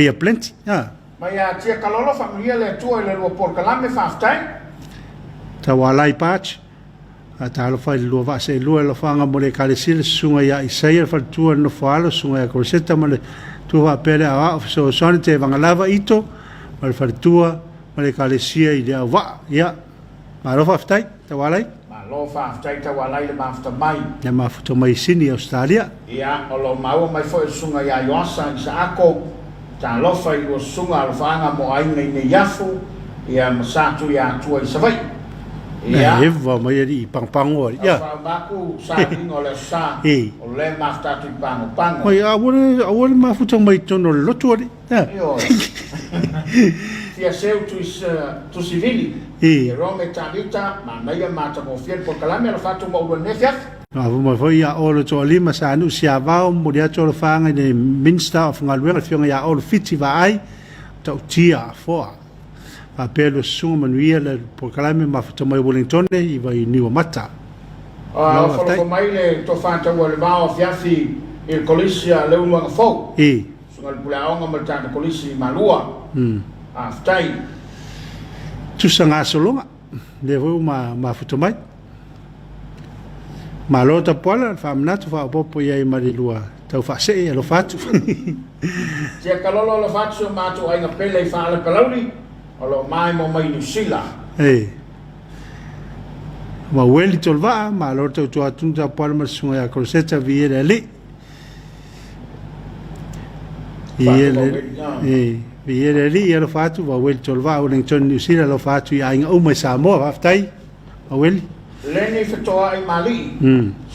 a plenty ma ya tia kalolo familia le tua le lo por kalame fa stai ta walai patch ta lo fa lo va se lo fanga mo le kalesil sunga ya isaia fa tua no falo sunga ya cosetta ma le tu va pele a so sonte vanga lava ito ma fa tua ma le kalesia i le va ya ma lo fa stai ta walai lo fa tai ta wala le mafta mai ya mafuta mai sini Australia ya o lo mau mai fo sunga ya yosa sa ako ta lo fa i sunga lo fanga mo ai nei yafu ya masatu ya tu i savai ya eva mai ri pang o ya fa baku sa ingo le sa o le mafta tu pang o ya awol mafuta mai tono lo tu ya yo tia seu tu civili E rome talita ma ia mata mo fiel por kalame lo fatu mo ulu nefiaf mo foi ia o to lima sa nu sia va mo dia to fanga ni Minister of Ngalwenga fionga ia o fiti va ai tau tia fo a pelo suma manuia le por kalame ma fatu mai Wellington i vai ni o mata fo mai le to fanta o le va Afiafi il colisia le uno fo sungal pulaonga mo tana colisi malua aftai tu sanga solonga le vo ma fatu mai ma lo ta pola fa mnatu fa popo ia i marilua tau fa se lo fatu tia kalolo lo fatu ma tu ai na pele fa la kalauri alo mai mo mai ni sila ma weli tolva ma lo tu atunta pola ma sunga ya croseta viere ali viere ali ia lo fatu va weli tolva o Wellington New Zealand lo fatu ia inga o mai Samoa aftai ma weli leni fetoa ai mali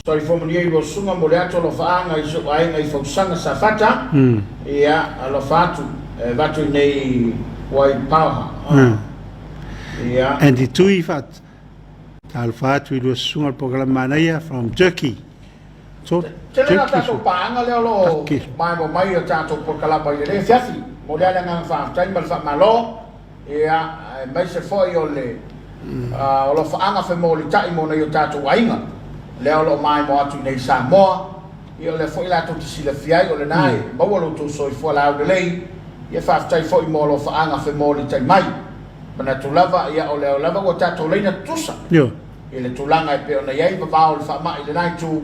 so i fomoni i sunga mo le ato lo faanga i so ai ngai fosanga safata ia alo fatu vatu nei wai power ia and the two fat al fatu i lo sunga programa naia from Turkey so tele tato paanga le lo mai mo mai tato por kala pai le fiafi mo le nga fa tai mal fa malo ia mai se foi o le o lo faanga fe mo li tai mo na yo tato ainga le lo mai mo atu nei Samoa io le foi la to sila fiai o le nai mo lo to so fo la de lei ia fa tai foi mo lo faanga fe mo li tai mai mana tu lava ia o le lava o tato le na tusa yo ele tulanga pe ona ia ba o fa mai le nai tu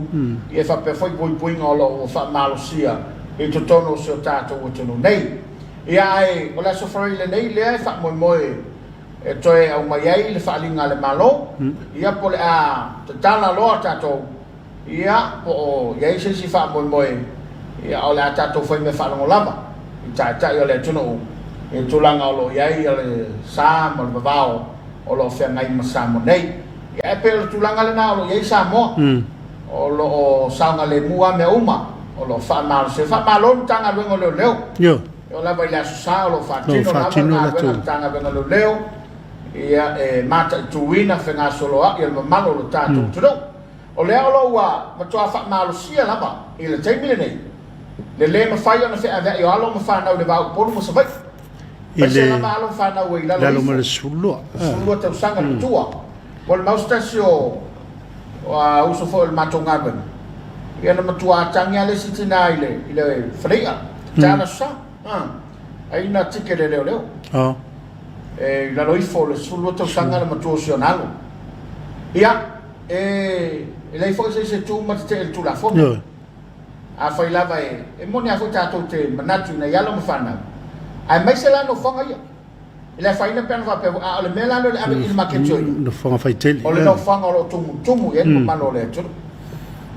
ia fa pe foi poi ngolo fa malosia e to tono so tato o to nei ia ai o la so foi le nei le fa mo e toe au mai ai le whaalinga le malo ia po le a te tala loa tatou ia po iai se si wha moe ia o le a tatou whai me whaalango lama i tai o le tuno e tulanga o lo iai o le sa mo le babao o lo whea ngai ma sa mo nei ia e pe o tulanga le na o lo iai Samoa o lo o saunga le mua me uma o lo wha malo se wha malo tanga luengo leo leo o la vai la sa o lo fatino lama tanga luengo leo ia mata tuina fenga solo a il malo lo tato tudo o le alo wa ma to fa malo sia lama il temile nei le ma fai ona fe ave io alo ma fa na le va po mo se vai il la malo fa na we la lo ma sullo te sanga tua vol ma stasio wa uso fo il mato ngaben ia na tua tanga le sitina ile freia tana sa ai na tikere leo la loifo le sulu to sanga ma tu sionalo ia lei foi se tu ma te tu la fo a foi la vai e moni a foi tato te manatu na yalo ma fana ai mai se la no fonga ia ele fai na pen va pe a le melano le il maketo no fonga fai tele o le no fonga lo tumu e no malo le tu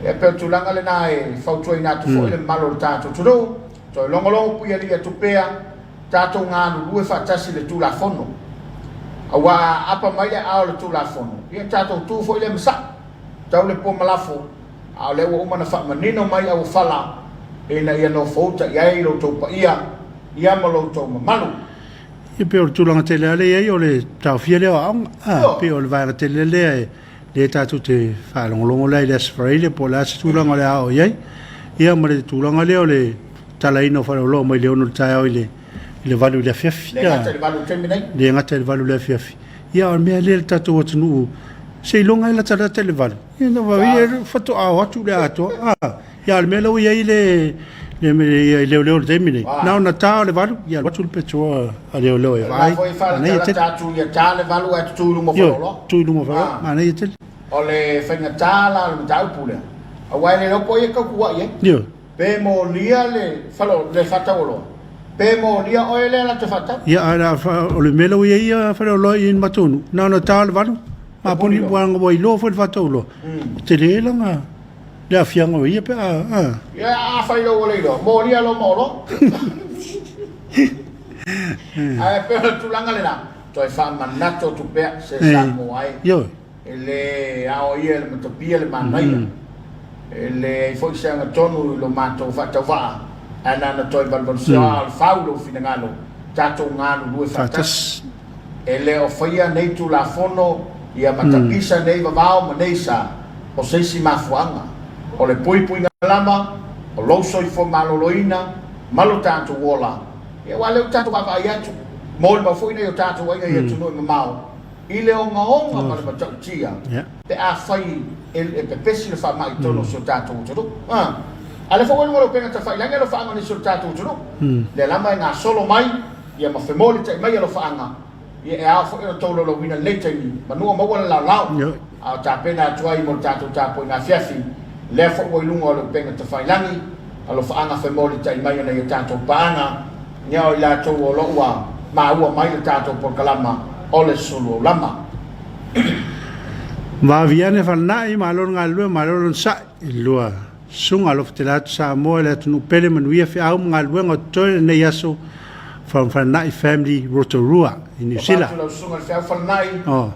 e pe tu langa le na e fa tu ina tu fo le malo tato tu do to longo pu ia tu pea tato nganu due fatasi le tu la fono awa apa mai a le tu la fono ia tato tu fo le msa tau le po malafo a le wo mana fa manino mai au fala ina ia no fota ia lo to pa ia malo to malu e pe o tu langa tele ale ia o le tau fiele a pe o le vai tele le tato te fa longo le le spraile po la tu langa le a o ia mo le tu langa le o le talaino fa lo mai le ono tai le valu le Afiafi le ngata le valu le Afiafi ia o mea le tato o tunu se longa ila tala tele valu ia no va ia fato a watu le ato ia le mea lo ia le temine na na ta le valu ia watu le peto a le ia vai nei te tatu ia ta le valu at tu lu mo folo tu lu mo folo ma nei te o le fenga tala le tau pule a wai le lo po ia ka kuwa ia pe mo lia le falo le fatawolo pe mo lia o ele la te fata ia ara o le melo ia fa lo in matunu na na tal valu ma poni buang bo ilo fo fatolo te le langa le afianga ia pe ia a fa lo le lo mo lia lo mo lo ai pe tu langa le na to fa manato tu pe se Samoa yo ele a o ia le motopia le manaia ele foi se nga tonu lo mato fatava ana na toi balbonsia al faulo finangalo tato ngano due fatas ele o faia nei tu la fono ia matapisa nei vavao ma nei sa o seisi mafuanga o le pui lama o loso i fo maloloina malo tanto wola ia wale tanto baba ia tu mol ba foi nei o tanto wa ia tu no mamao ile o ngaonga ma le matautia te a fai e pepesi le fa mai tono so tanto tu ale fo wala pena ta fai langa lo fa ngani so tanto tu le lama nga solo mai ia ma femoli te mai lo fa nga ia e a fo e tolo lo wina lete ni ma no ma wala la a ta pena tuai mo tanto tapo na Afiafi le fo o lungo lo pena te fai langi alo fa anga femoli te mai na ia tanto paanga nia o la to o lo wa ma ua mai le tanto por kalama ole Suluaulama ma viane falnai ma lo ngalue ma lo sa lua sunga lo ftelat Samoa le tunu pele manuia fi au ngalue ngotoe ne yaso from falnai family Rotorua in New Zealand lo sunga fi falnai oh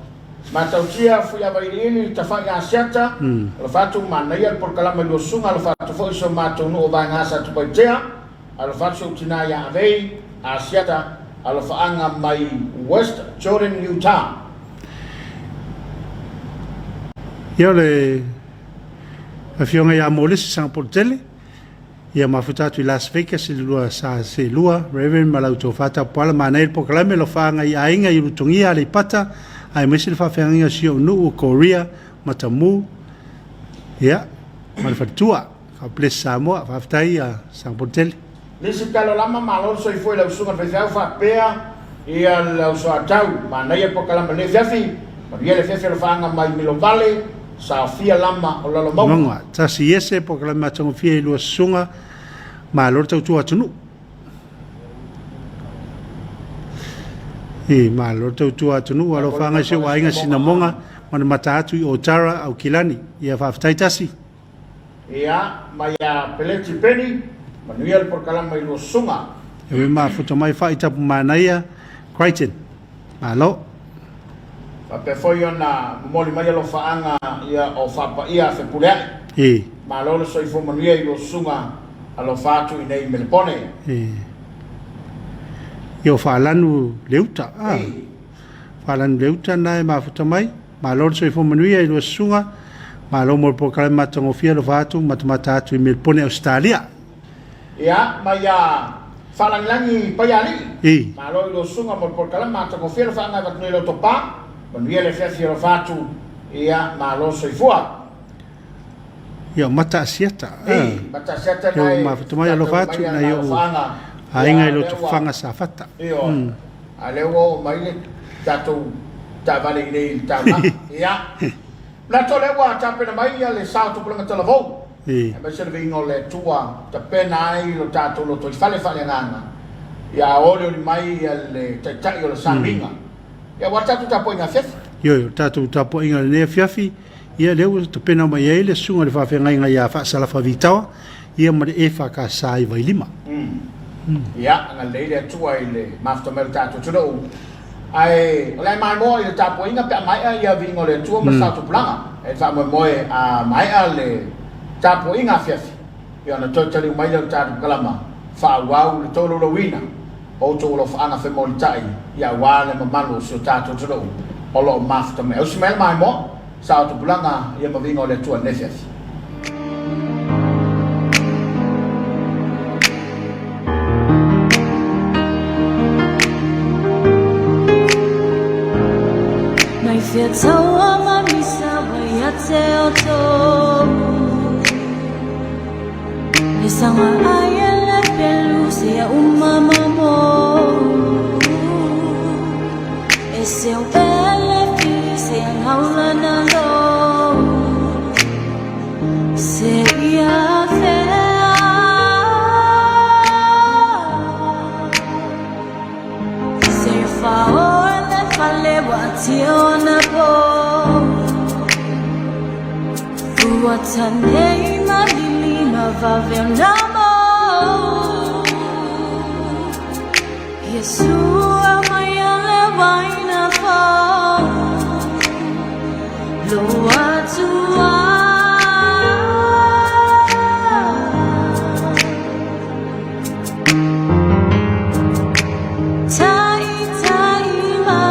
ma tautia fu ya vai ini tafai asiata lo fatu manai por kalama lo sunga lo fatu fo so ma tunu o va ngasa tu paitea lo fatu tina ya vei asiata alo faanga mai West Jordan, Utah. Ia le afionga ia molisi sang portele ia mafutatu i Las Vegas i lua sa se lua Reverend Malauto fata pala manai pokalame lo faanga i ainga i rutungia le pata ai mesi le faafeagiga sio nuu Korea matamu ia ma le fatua faaples Samoa faafetai a sang portele Lisi Suluaulama malo so foi la usunga fefau fa pea ia la so atau mana ia pokalama le Afiafi ma ia le fefe lo faanga mai Milo Valley sa fia lama o la monga tasi ese pokalama tongo fia lu sunga malo tau tu atunu e malo tau tu atunu alo faanga se wainga sinamonga mana mata atu i Otara au Kilani ia faafetai tasi ia mai a peleti peni manuel por kalama i sunga e ma futo mai fa ita manaia Crichton malo fa pe foi ona moli mai lo faanga ia o fa pa ia fe pule e malo lo soi fo manuel i sunga alo fatu i nei melpone e yo fa lanu leuta fa lanu leuta nai ma futo mai malo soi fo manuel i sunga malo mo por kalama tongo fia lo fatu matamata atu i melpone Australia ia maya falangi payali malo lo sunga mo por kalama to confiro fa nga vat no topa bon ele fesi lo fatu ia malo so ifua yo mata sieta mata sieta nai ma fatuma lo fatu na yo ainga lo tufanga safata alewo mai tato tavale nei tama ia la tolewa tapena mai le salto por nga telefon ma se vengo le tua ta pena ai lo tato lo to fale ngana ya olio di mai le tai lo saminga ya wata tu tapo inga fef yo tato tapo inga le Afiafi ia le to pena mai ele sunga le fa fenga ya fa sala fa vitawa ia ma EFKS sai vai lima ya nga le tua ile mafto mel tato tudo ai le mai mo ile tapo inga pe mai ia vingo le tua ma sa tu planga e fa mo a mai ale tapo inga Afiafi ia na totally mai le tato kalama fa wau le tolo lo wina o to lo fa anga fe mo tai ia wale mamalo so tato tudo o lo mafta me o smell mai mo sa tu bulanga ia ma vingo le tua Afiafi mai fia taua mamisa vai ate o to Isanga ayala pelu sia umamamo Ese ele sia haula na lo Seria fea Se fao le fale wationa po Watane malilima vavenamo Yeshua mayale waina fa Lo atua Tai tai ma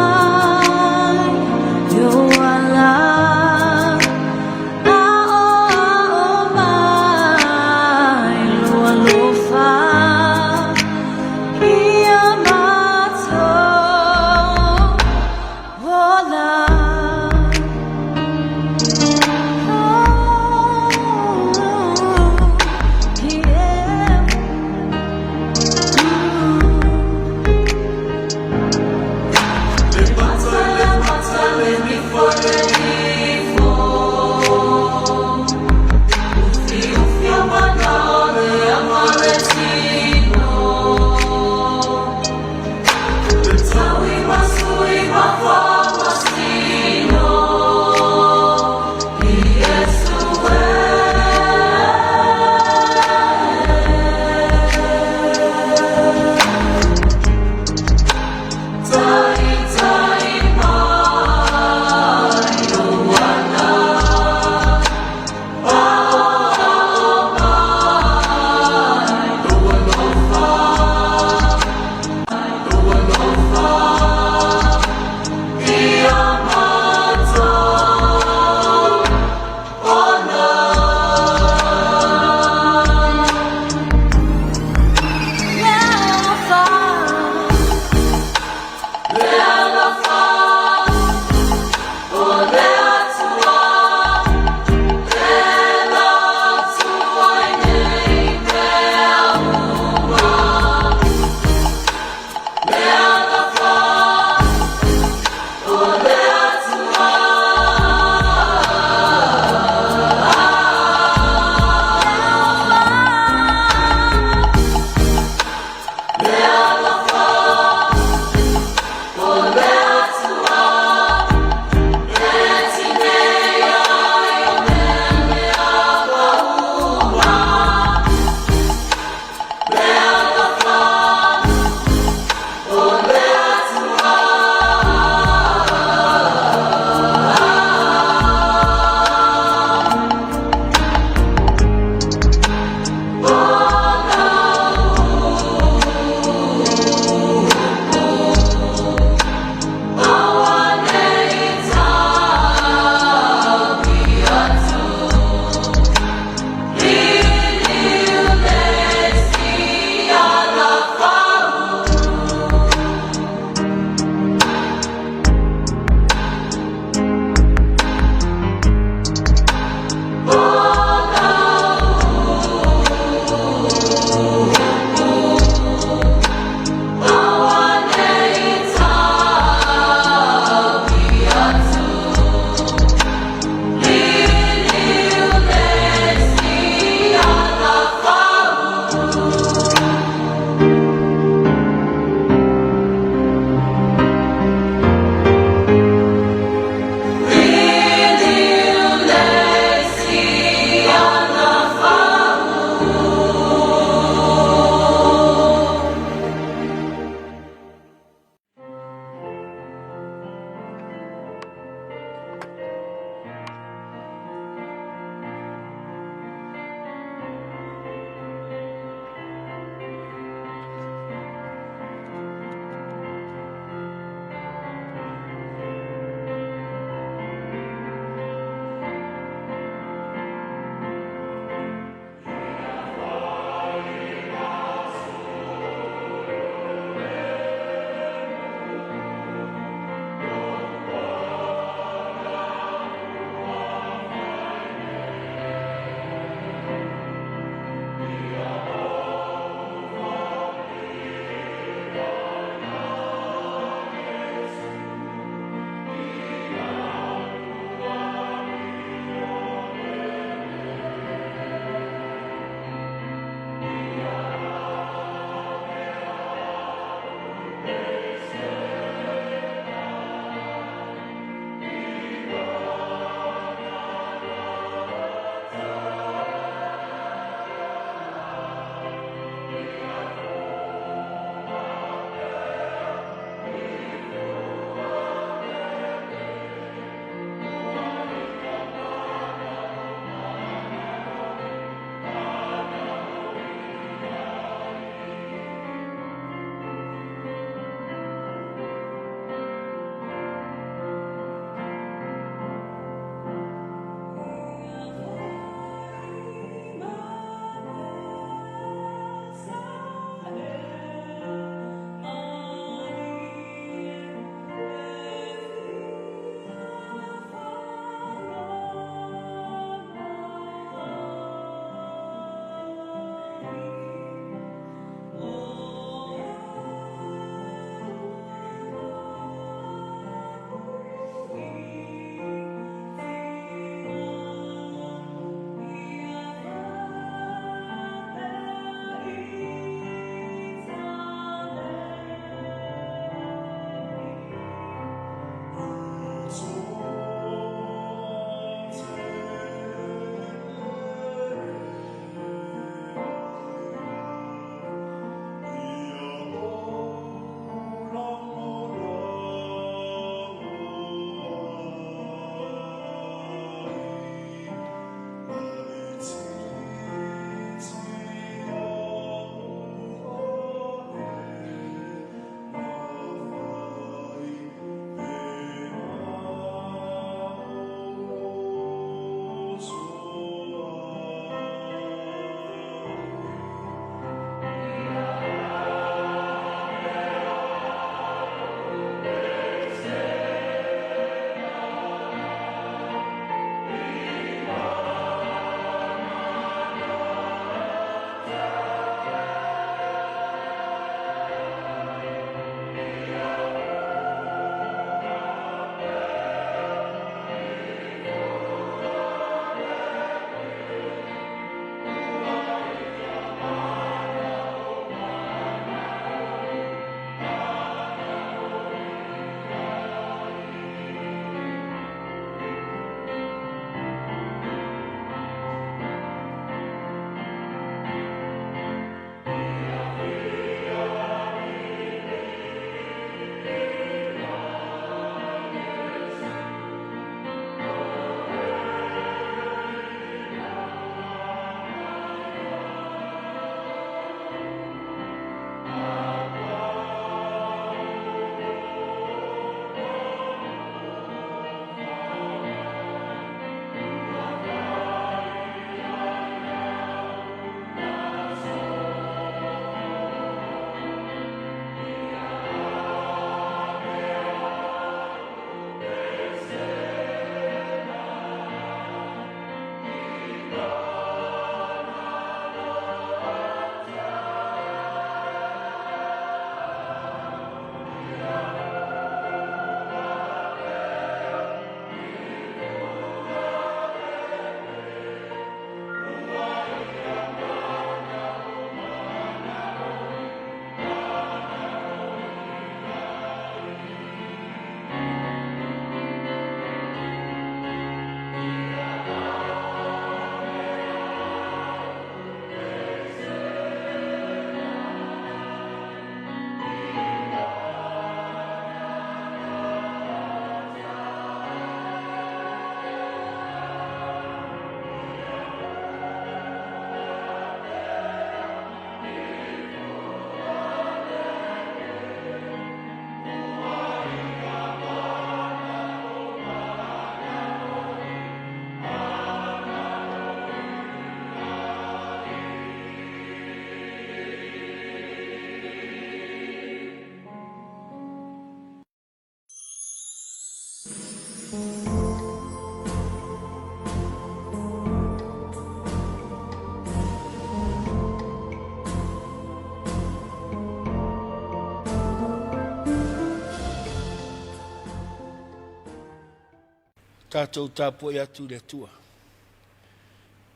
Tātou tāpoi atu le tua.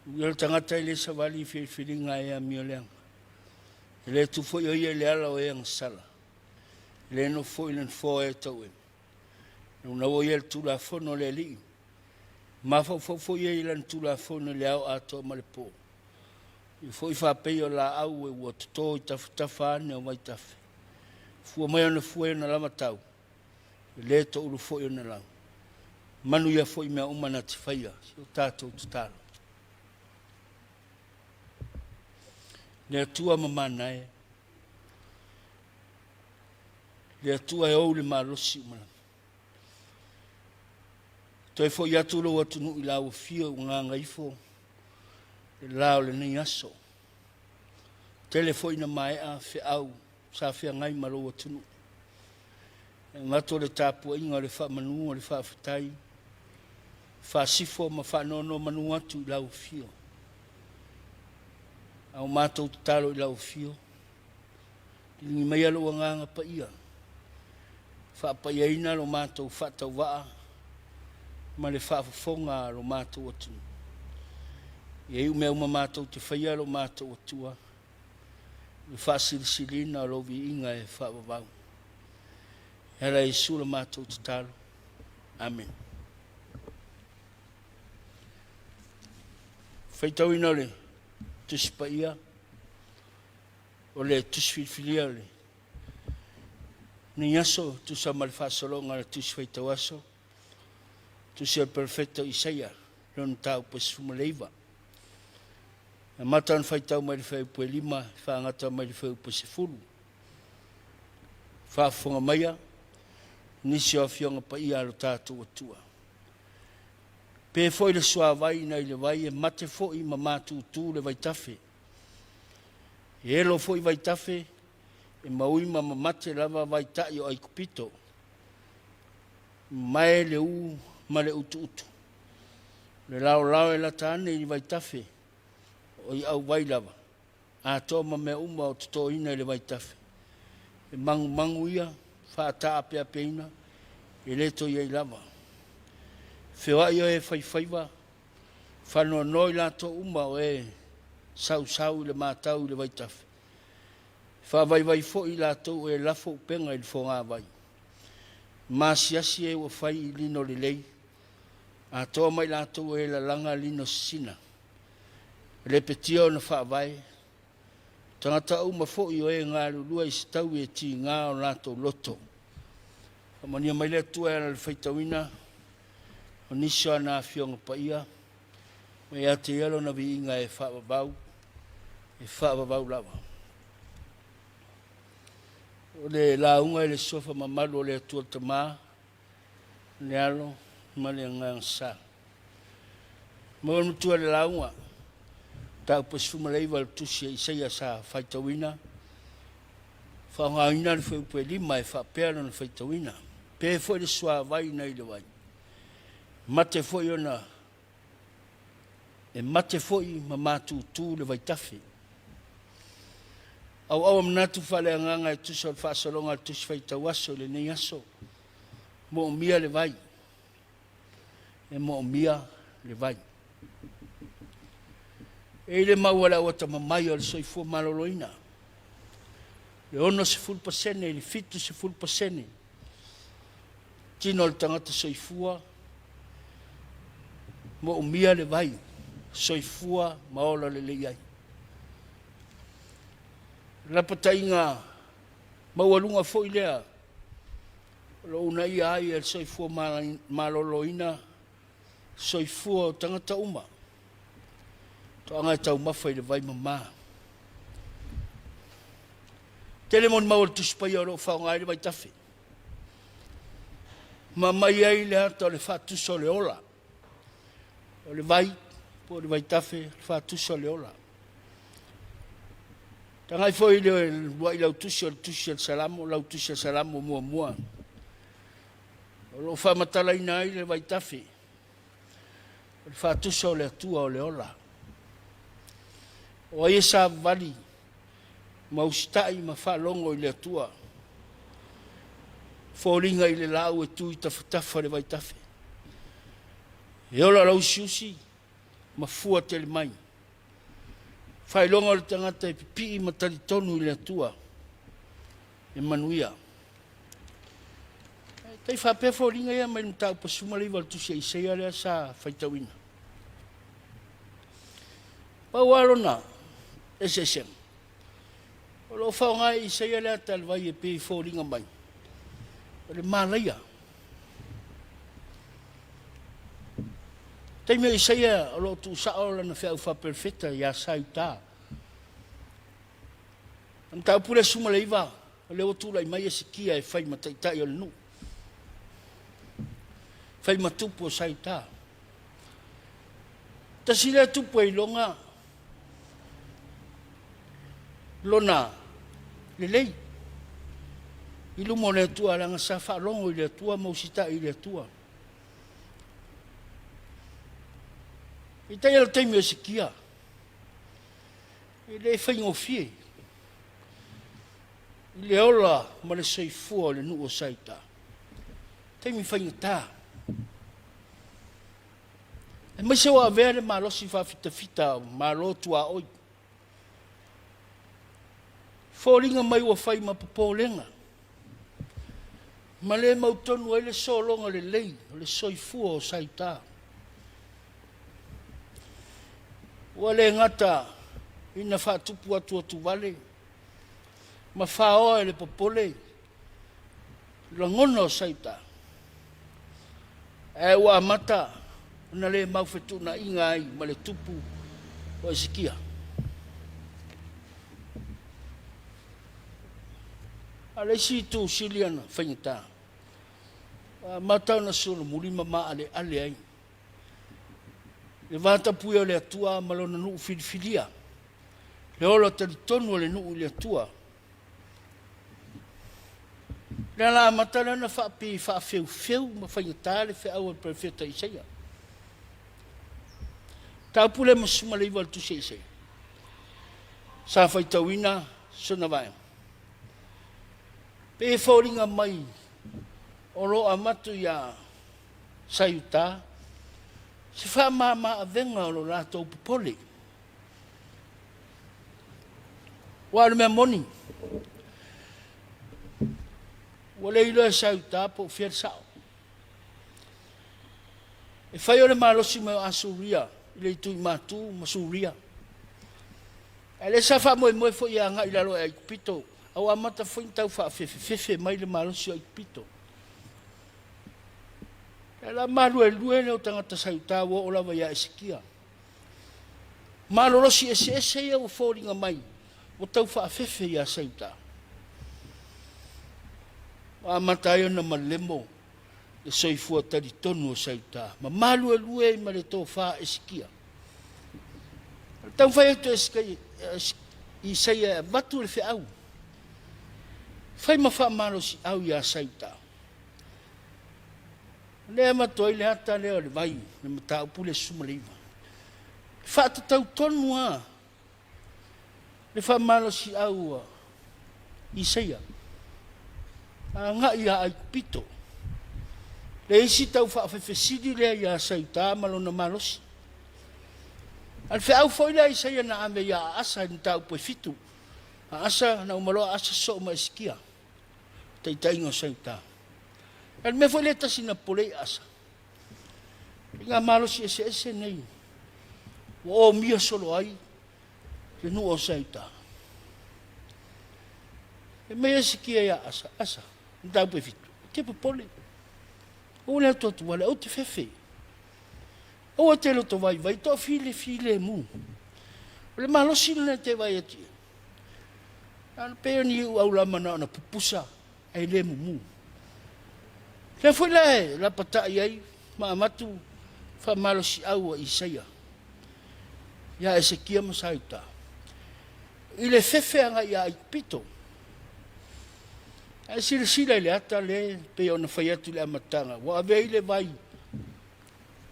Uiol tangata i le savali whiringa e a mioleanga. Le tu foi o ia le ala o e ang sala. Le no foi len fo e tau e. Una o ia tu la fono le li. Ma fo ia ilan tu la fono le au ato ma le po. I foi fa pe o la au e o to i tafa ane o mai tafe. Fua mai ona fua na lama tau. Le to ulu foi ona lau. Manu ia foi mea umana te whaia. O tātou tutalo. Le atua mamana e. Le atua e ou le malosi umana. Toi foi atu lo atu nu ila o fio ngā ngaifo. Le lao le nei aso. Tele foi na mai a fe au. Sa fea ngai malo atu nu. Ngato le Tapuaiga le whaamanu o le whaafitai. Whaasifo ma whaanono manu atu ila o fio. Au mātou te talo i lau fio. Lingi mai alo a nganga pa ia. Whaapai aina lo mātou whatau waa. Ma le whaafafonga lo mātou atu. Iei umea uma mātou te whaia lo mātou atua. Le whaasilisilina lo vi inga e whaavavau. Hera e sura mātou te talo. Amen. Whaitau ina le. Tusi pa ia, o le tusi filfilia le. Ni aso, tusi a malfasolonga le tusi whaitau aso, tusi al perfecto Isaia, lon tau pasfuma leiva. E matan whaitau mai le whau pue lima, whaangata mai le whau pasifuru. Whaafonga maia, nisi o fionga pa ia alo tātou atua. Pe foi le soa vai nei le vai e mate foi ma matu tu le vai tafe. E lo foi vai tafe e maui ma mate lava vai tai o ai kupito. Mai le u ma le utu. Le lao e la tane i vai tafe. O i au vai lava. A to ma me uma o to ina le vai tafe. E mangu ia fa ta apea peina e le to ia lava. Whiwa ia e whaiwhaiwa, whanua noi lato uma o e sau le mātau le waitawhi. Whawaiwai fo i lato e lafo penga i whonga vai. Māsiasi e wa whai i lino le lei, a toa mai lato e la langa lino sina. Le petio na whawai, tangata uma fo i o e ngā lulua i stau e ti ngā o lato loto. Amania mai le tua e le whaitawina, o niso ana fionga pa ia, mai a te alo na vi inga e whaababau lava. O le launga e le sofa mamalu o le atua tamā, le alo, ma le ngang sa. Mo mutua le launga, tau pasfuma leiva le tusi e Isaia sa whaitawina, whaungaina le whaupe lima e whaapea na whaitawina, pe foi le sua vai nei le vai. Mate foi ona, e mate foi ma matu tu le vai tafe. Au manatu whale anganga e tuso al whaasolonga al tusi whaitau aso le nei aso. Mo o mia le vai. E mo o mia le vai. E le mauala o ta mamai o le soifua maloloina. Le ono se fulpasene, le fitu se fulpasene. Tino le tangata soifua, mo umia le vai, soifua maola le leiai. Rapatainga, maualunga foi lea, lo una ia ai el soifua maloloina, soifua o tangata uma. Toanga e tau mawhai le vai mama. Telemon maul tuspai o lo whaongai le vai tafe. Mamai ai le hata le whatuso le ola. O le vai, po le vai tafe, whatuso le ola. Tangai foi le wai lau tusi al salamo, lau tusi al salamo mua. O lo whamatala ina ai le vai tafe. O le whatuso le atua o le ola. O ai sa vali, maustai ma whalongo i le atua. Fōringa i le lau e tui tawhatafa le vai tafe. E ola lau siusi, ma fua tele mai. Whailonga o le tangata e pipi i matari tonu i le atua. E manuia. Tei whapefo ringa ia mai mtau pasuma leiva tusi i seia lea sa whaitawina. Pau arona, SSM. O lo whaongai i seia lea talwai e pe fo ringa mai. O le malaia. Tei mea i seia o lo tu sao lana whea uwha perfecta ia sai tā. Mtau pule suma leiva. O leo tūla i mai e sikia e whai mataitai o le nu. Whai matupu o sai tā. Ta sile tupu e longa. Lona. Le lei. I lumo le tua langa sa wha longo i le tua mausita i le tua. I tai ala teimi o sikia. I le whai ngofie. I le ola ma le soifua o le nu o sai tā. Teimi whai ngata. E mai se wa vere ma losi fa fita ma lo tua oi. Fōringa mai wa whai ma popolenga. Ma le mautonu e le solonga le lei, le soifua o sai tā. Wa le ngata ina whatupu atu atu wale. Ma whaoa e le popole. Langona o sai tā. E wa mata. Na le mauwhetu na inga ai ma le tupu o esikia. A le si tu siliana whaingata. Matau na solo murima ma ale ai. Le vata puia le atua malona nuu filifilia. Le ola tali tonu le nuu le atua. Le la matana na whaapi whaafeu ma whaingata le whaau al prefeta Isaia. Tau pule masuma leiva tu se. Sa whaitawina sona vai. Pe whauringa mai o roa matu ia sayuta. Se wha maa avenga o lo rato upopole. Wale mea moni. Wale ilo e sayuta po fier sao. E whai ole malosi meo asuria. Le tu matu masuria. Ele sa fa moi fo ia nga ila lo ai pito. Au amata fo tau fa fefe mai le malosi ai pito. Ela malu e lue le tanga sauta wo ola va ia esikia. Malo si ese ia o foringa mai. O tau fa fefe ia sauta. Amata ia na malemo. E soifua tari tonu o sauta. Ma malu e lue ma le tō wha esikia. Tau whai atu i seia batu le whiau. Whai ma wha maro si au ia sauta. Lea matoi le hata leo le vai. Le mata upule sumaleiva. Wha tau tonu a. Le wha maro si au i seia. Nga ia ai pito. Le isi tau whaafefesidi lea ia sauta malona malosi. Al whiau foi la isaia na ame ia asa ni tau poe fitu. Asa na umaloa asa so ma eskia. Tai ngo sauta. Al me foi leta sina pole asa. Nga malosi ese nei. O mia solo ai. Le nu o sauta. E me eskia ia asa. Ni tau poe fitu. Ke pole. O le to wale o te fefe. O te lo to vai to file mu. O le malosi le te vai ati. Al pe ni au la mana na pupusa ai le mu. Le foi la pata ai ma matu fa malosi au i saia. Ya Ezekia masaita. Ile fefe anga ia i pito. Ai sila le ata le pe ona fai atu le amatanga. Wa ave ile vai.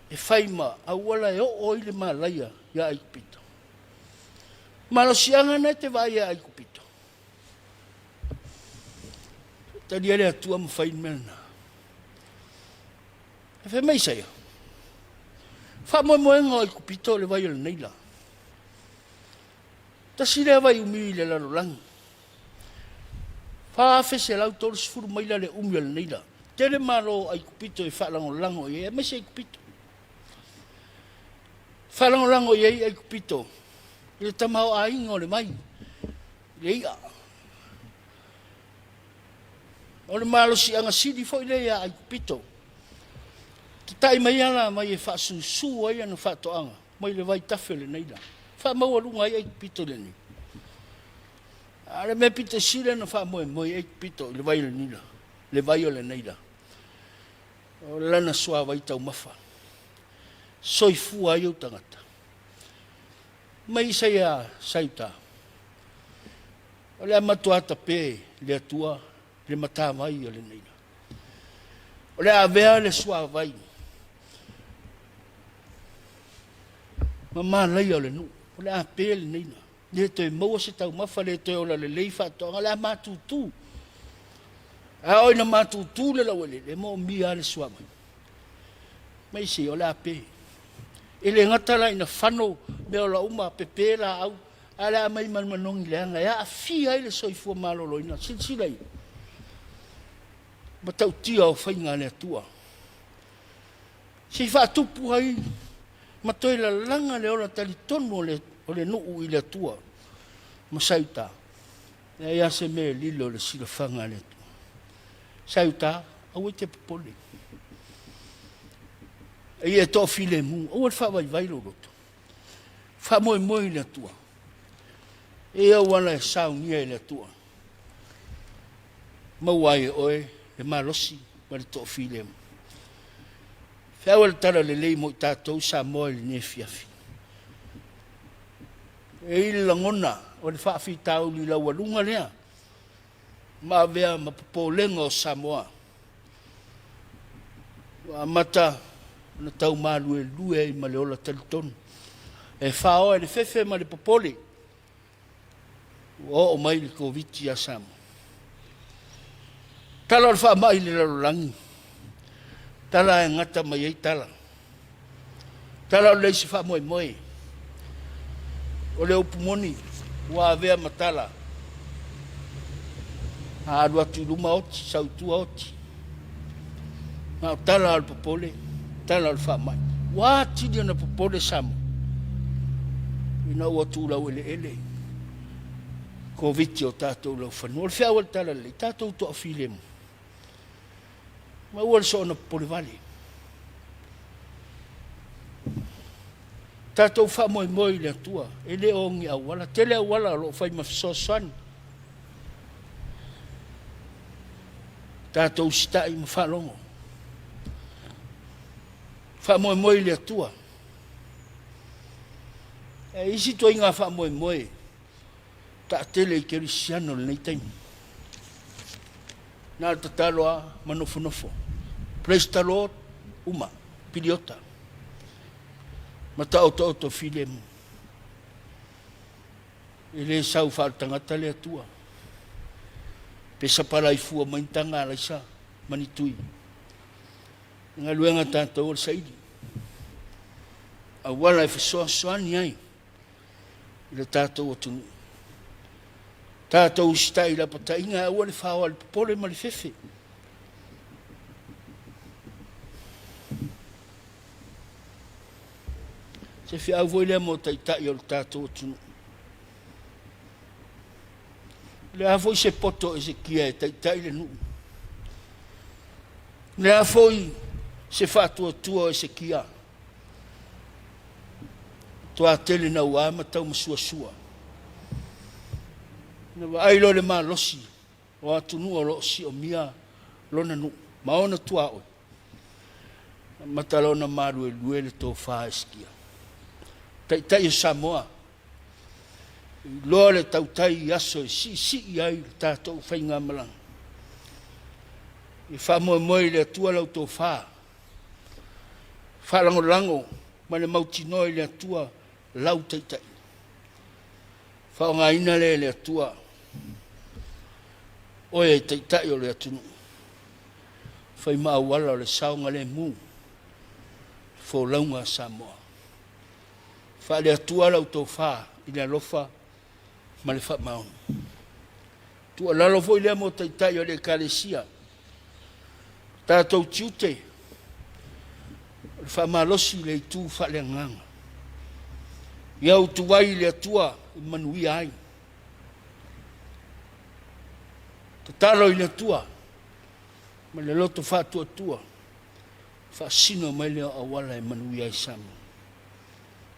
E faima au wala e o ile malaya ia i pito. Malosianga na te vai ia i pito. Tadi ele atua mo fai mena. E fe mai saia. Fa mo ngoi kupito le vai le nei la. Ta si le vai umi le la lang. Fa fe se la tor sfur mai la le umi le nei la. Tele malo ai kupito e fa lango e me se kupito. Fa lango e ai kupito. Le tamao ai ngole mai. Ia. Ole malo si anga sidi foi le ai kupito. Tai mai ala mai e fa su ai ana fa to anga. Mai le vai tafele nei la. Fa mau lunga ai kupito le ni. Ale me pito sile na fa mo ai kupito le vai le ni la. Le vai le nei la. O lana sua vai tau mafa. Soifu ai o tangata. Mai saia saita. O le amatuata pe le atua le mata mai o le nei la. O le avea le sua vai. Mama lai o le nu. O le ape le nei la. Le toi maua se tau mafa le toi ola le leifa toa. Le amatutu. A oi na matutu le lawele. Le mo mia le sua mai. Mai se o le ape. E le ngatala ina whano me o la uma pepe la au. Ala mai manongi le anga. Ia a fia ele soifua malolo ina. Silsilai. Ma tau tia o whainga le atua. Si whaatupu hai. Ma toi la langa le ora tali tonu o le nuu i le atua. Ma sauta. Ia se me lilo le sila whanga le atua. Sauta. Au e te popole. E to file mu. O le wha vai lo roto. Wha moe le atua. E au wana e saunia le atua. Mauai oe. Le malosi, ma le to'ofile mu. Whiaua le tala le lei mo i tātou Samoa le ne Afiafi. E i le langona, o le whaafi tau li lau alunga lea. Ma avea ma popolenga o Samoa. Wa mata, na tau malu e lue i ma le ola talitonu. E whaoa le fefe ma le popole. O mai le Komiti a Samoa. Tala o wha mai le larolangi. Tala e ngata mai ei tala. Tala o leisi wha moe. O le upumoni, ua avea matala. A alu atu luma oti, sautua oti. Nga o tala al popole, tala o wha mai. Ua atiri ana popole Samoa. Ina ua tu lau ele. Komiti o tātou lau whanua. O le whiaua le tala le, tātou toa file mu. Ma ua le so na pole vale. Tātou wha moe le atua. E le ongi awala. Tele awala lo whai mawhisosoani. Tātou sitai ma whalongo. Wha moe le atua. E isi toi ngā wha moe. Ta tele i kerisiano le nei taimi. Nā tataloa manofo. Praise the Lord, uma, piliota. Mata o file mu. Ele sau wha tangata le atua. Pesa para i fua maintanga ala isa, manitui. Ngā luenga tātou o saidi. A wala e whasoani ai. Ila tātou o tunu. Tātou stai la patainga a ua le whaoa le popole ma le fefe. Se fi au voi lea mo taitai o le tātou tunu. Le a voi se poto e se kia e taitai le nuu. Le a voi se whatua tua e se kia. Toa tele na ua ma tau masua. Na ailo le malosi. O atunu o lo si o mia lona nu. Maona tua oi. Matalona maru e lue le tō wha eskia. Tai o Samoa. Loa le tautai aso e si i ai le tātou whainga malang. E wha moe le atua lau tō wha. Wha lango. Ma le mautinoe le atua lau taitai. Wha o ngā ina le atua. Oe taitai o le atunu. Whai maa wala o le saonga le mu. folaunga Samoa. Whaale atua lau tau wha, ina lofa, ma le wha maun. Tua lalo fo ilea mo taitai o le kalesia. Tātou tiute, le wha malosi le itu wha le nganga. Iau tuwai le atua, manui ai. Tatalo i le atua, ma le loto wha tua. Wha sino mai leo awala e manui ai Samoa.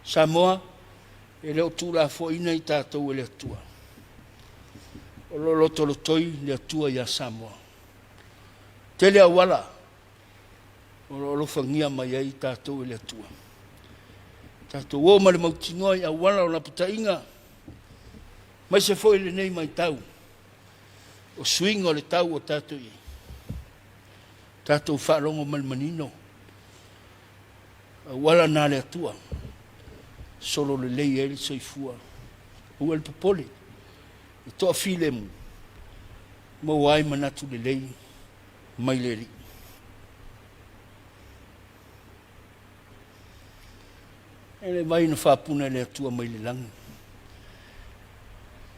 Samoa, e leo tūra fo ina i tātou e le atua. O lo loto lotoi le atua ia Samoa. Tele awala, o lo whangia mai ai tātou e le atua. Tātou o ma le mautinoi awala o la putainga. Mai se fo le nei mai tau. O swing o le tau o tātou i. Tātou whaalongo malmanino. Awala nā le atua. Solo le lei ele soifua. Ua le popole. E toa file mu. Mo wai manatu le lei. Mai le ri. Ele mai na whapuna le atua mai le langi.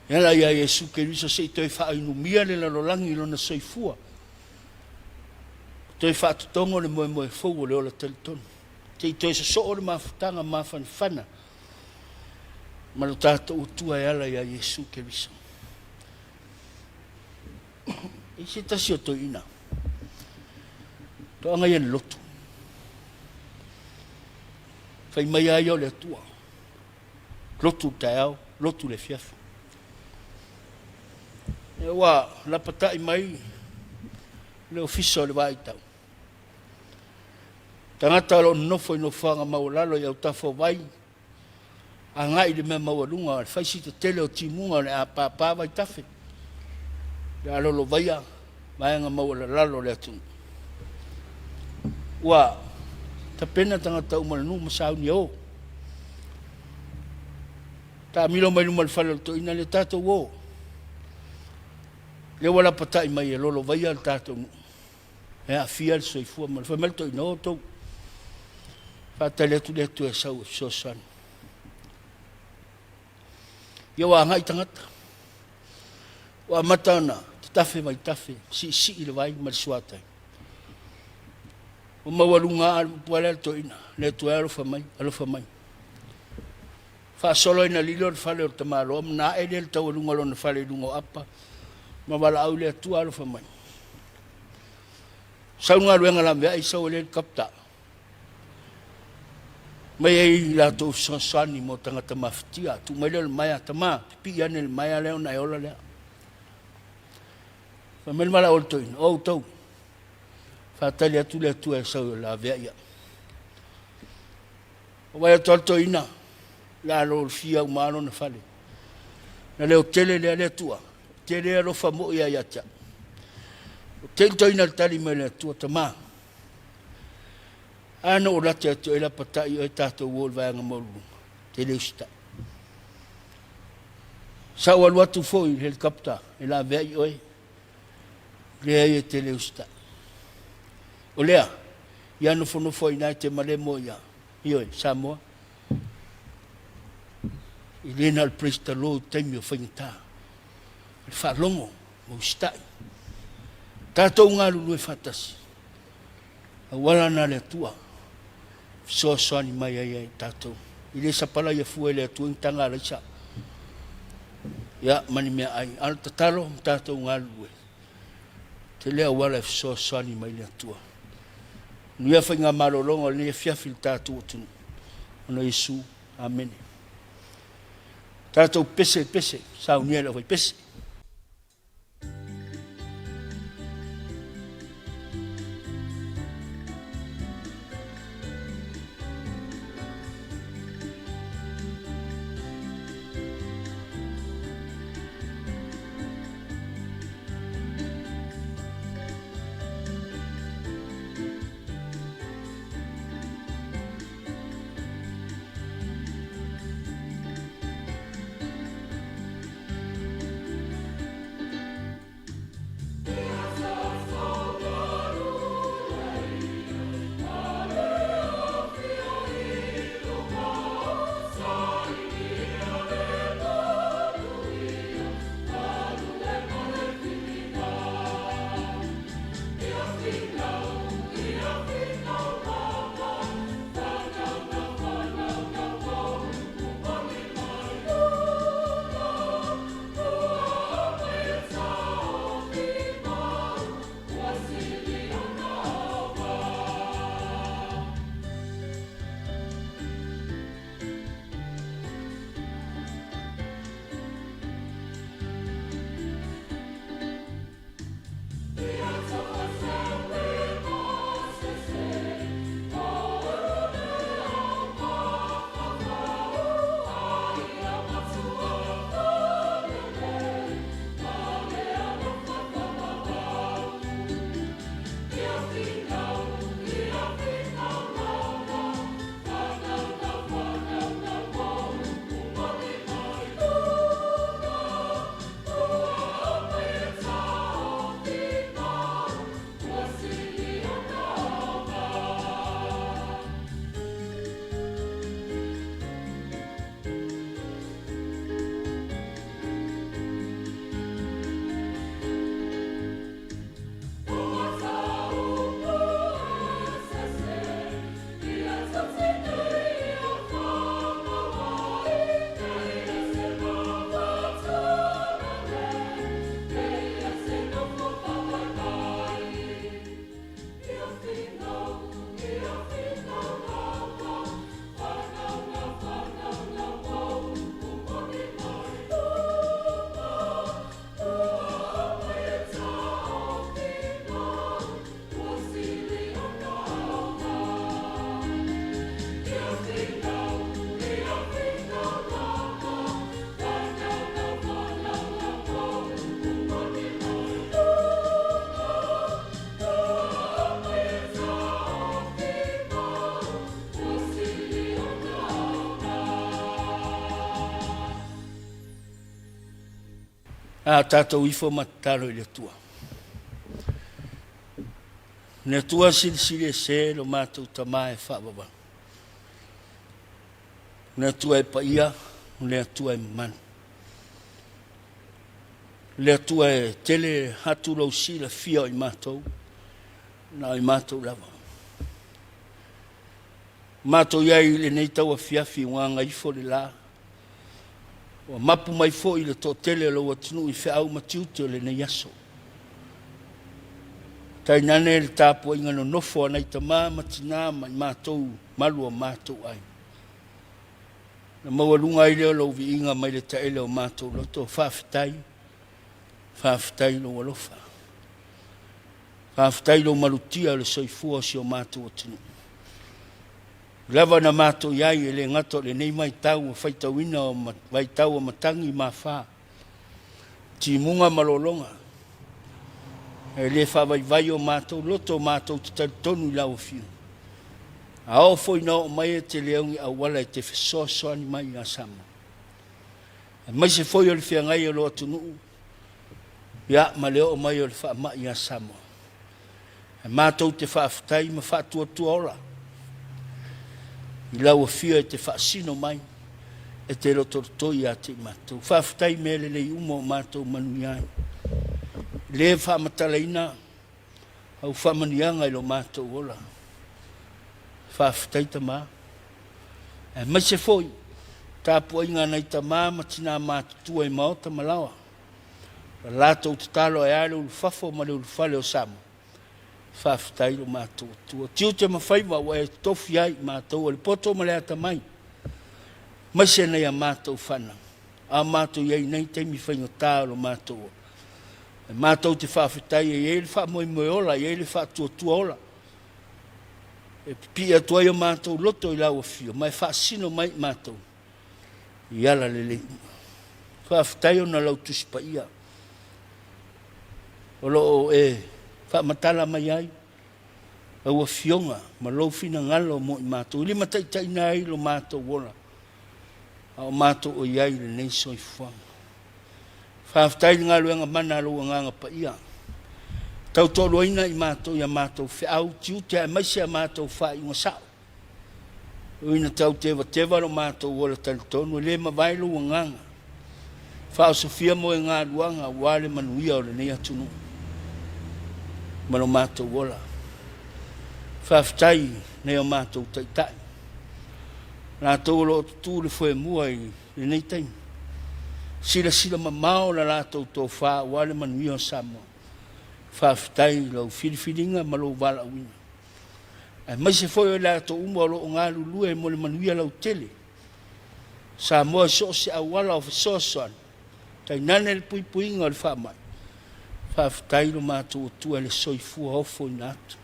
Ela ia Yesu Keriso se toi whainu mia le lalolangi lona soifua. Toi whaatutongo le moe fou le ola telitonu. Te toi se so o le mafutanga mafana. Ma lo tātou utua e ala ia Yesu Keriso. E se tasi o toi ina. Toa ngai ane lotu. Whai mai ai o le atua. Lotu tai au, lotu le fiafu. E wa, la patai mai, le ofiso le vai tau. Tangata lo nofo ino whanga maulalo i au tafo vai. A ngai le mea maurunga, whai si te tele o timunga le a pāpā vai tafe. Le alolo vaia, maenga maulalo le atu. Wa, ta pena tangata umalanu masau ni o. Ta milo mai lumal whale to ina le tato o. Le wala patai mai e lolo vai al tato. E a fial soifua mal whamel to ina o tau. Whata letu e sau so san. Ia wa ngai tangata. Wa matana, tafe mai tafe, si i le vai mal suatai. O mawalunga al puale to ina, le tu alofa mai. Fa solo ina lilo le fale o tamalo, na ele el tawalunga lo na fale lungo apa. Ma wala au le tu alofa mai. Saunga luenga la mea isa o le kapta. Mai ei la to sansani mo tangata maftia, tu mai le mai atama, pi ane le mai leo na ola lea. Fa mel mala ol to ina, o tau. Fatali atu le atu e sau la vea ia. O vai atu ina, la lo fia umano na fale. Na leo tele le atua, tele alo famo ia iatia. O tento ina tali me le atua tama. Ano o lati atu e la patai o e tato uol vanga maulu. Tele usta. Sau alu atu foi helikopta, e la vea i oe. Lea i e tele usta. O lea, ia nofo ina te male mo ia. Ioi, Samoa. I lena al presta lo taimi o whaingata. Al whalongo, mo ustai. Tātou ngā lulu e whatasi. A wala nā le atua. Soani mai ai tātou. I le sapala ia fua le atua tanga reisa. Ia, mani mea ai. Al tatalo, tātou ngā lulu e. Te lea wala e soani mai le atua. Nuia whainga marolonga le fiafil tātou o tunu. Ono Yesu, amen. Tātou pese, sau nia la vai pese. A tātou ifo matalo I le tua. Ne tua silisili e se lo mātou tamā e whaababa. Ne tua e paia, ne tua e man. Le tua e tele hatu lau sila fia I mātou, na I mātou lava. Mātou iai le nei tau Afiafi wanga ifo le la. Wa mapu mai fo I le tō tele lo watunu I whaau matiuti o le nei aso. Tai nane le Tapuaiga no nofo anai tamā matina mai mātou malu o mātou ai. Na mawalunga I leo lau viinga mai le taele o mātou loto whaafitai lo walofa. Whaafitai lo malutia le soifua si o mātou o tinu. Lava na mātou iai e le ngato le nei mai tau o whaitawina o mai tau o matangi mā wha. Ti munga malolonga. E le whawaiwai o mātou loto mātou te tonu I lau fiu. A o foi na o mai e te leongi a wala e te whesoasoani mai a Samoa. E mai se foi o le whiangai o loa tunu. Ia ma leo o mai o le whaamai a Samoa. E mātou te whaafitai ma whaatua tuaola. I lau a fia e te whaasino mai. E te rotorotoi a te mātou. Whaafitai me le lei umo o mātou manuiai. Le whaamatalaina. Au whaamanianga I lo mātou ola. Whaafitai tamā. E mai se foi. Tapuaiga nei tamā matina mātutua I maota malawa. Lātou te talo e ale ulu whafo ma le ulu whale o Samoa. Whaafitai lo mātou tua. Tiu te mawhaiwa wa e tofi ai mātou o le poto ma le ata mai. Mai se nei a mātou whana. A mātou iei nei teimi whaingo tā lo mātou. E mātou te whaafitai e le wha moe moe ola, e le wha tua ola. E pia tuai o mātou loto I lau a fio, mai wha sino mai mātou. I ala lele. Whaafitai o na lau tusipa ia. O loo e whaamatala mai ai. Au a fionga, ma lau fina ngalo mo I mātou. Ili mataitai nai lo mātou wola. Au mātou o iai le nei soi fuanga. Whaafitai ngā luenga mana alo nganga pa ia. Tau tolo ina I mātou ia mātou whiau tiu te a maise a mātou wha inga sao. Uina tau tewa lo mātou wola talitonu le mawailu wa nganga. Whao Sofia mo e ngā luanga wale manuia o le nei atunu. Mano mātou wola. Whaafitai nei o mātou taitai. Nā tau lo tu le fwe mua I le nei taimi. Sila mamao la lātou tō wha wale manuia o Samoa. Whaafitai lau whiriwhiringa ma lau wala uina. E mai se foi o lātou umua lo o ngā lulua e mo le manuia lau tele. Samoa so se awala o whasoasoan. Tai nane le puipuinga o le whaamai. Whaafitai lo mātou o tua le soifua hofo I nātu.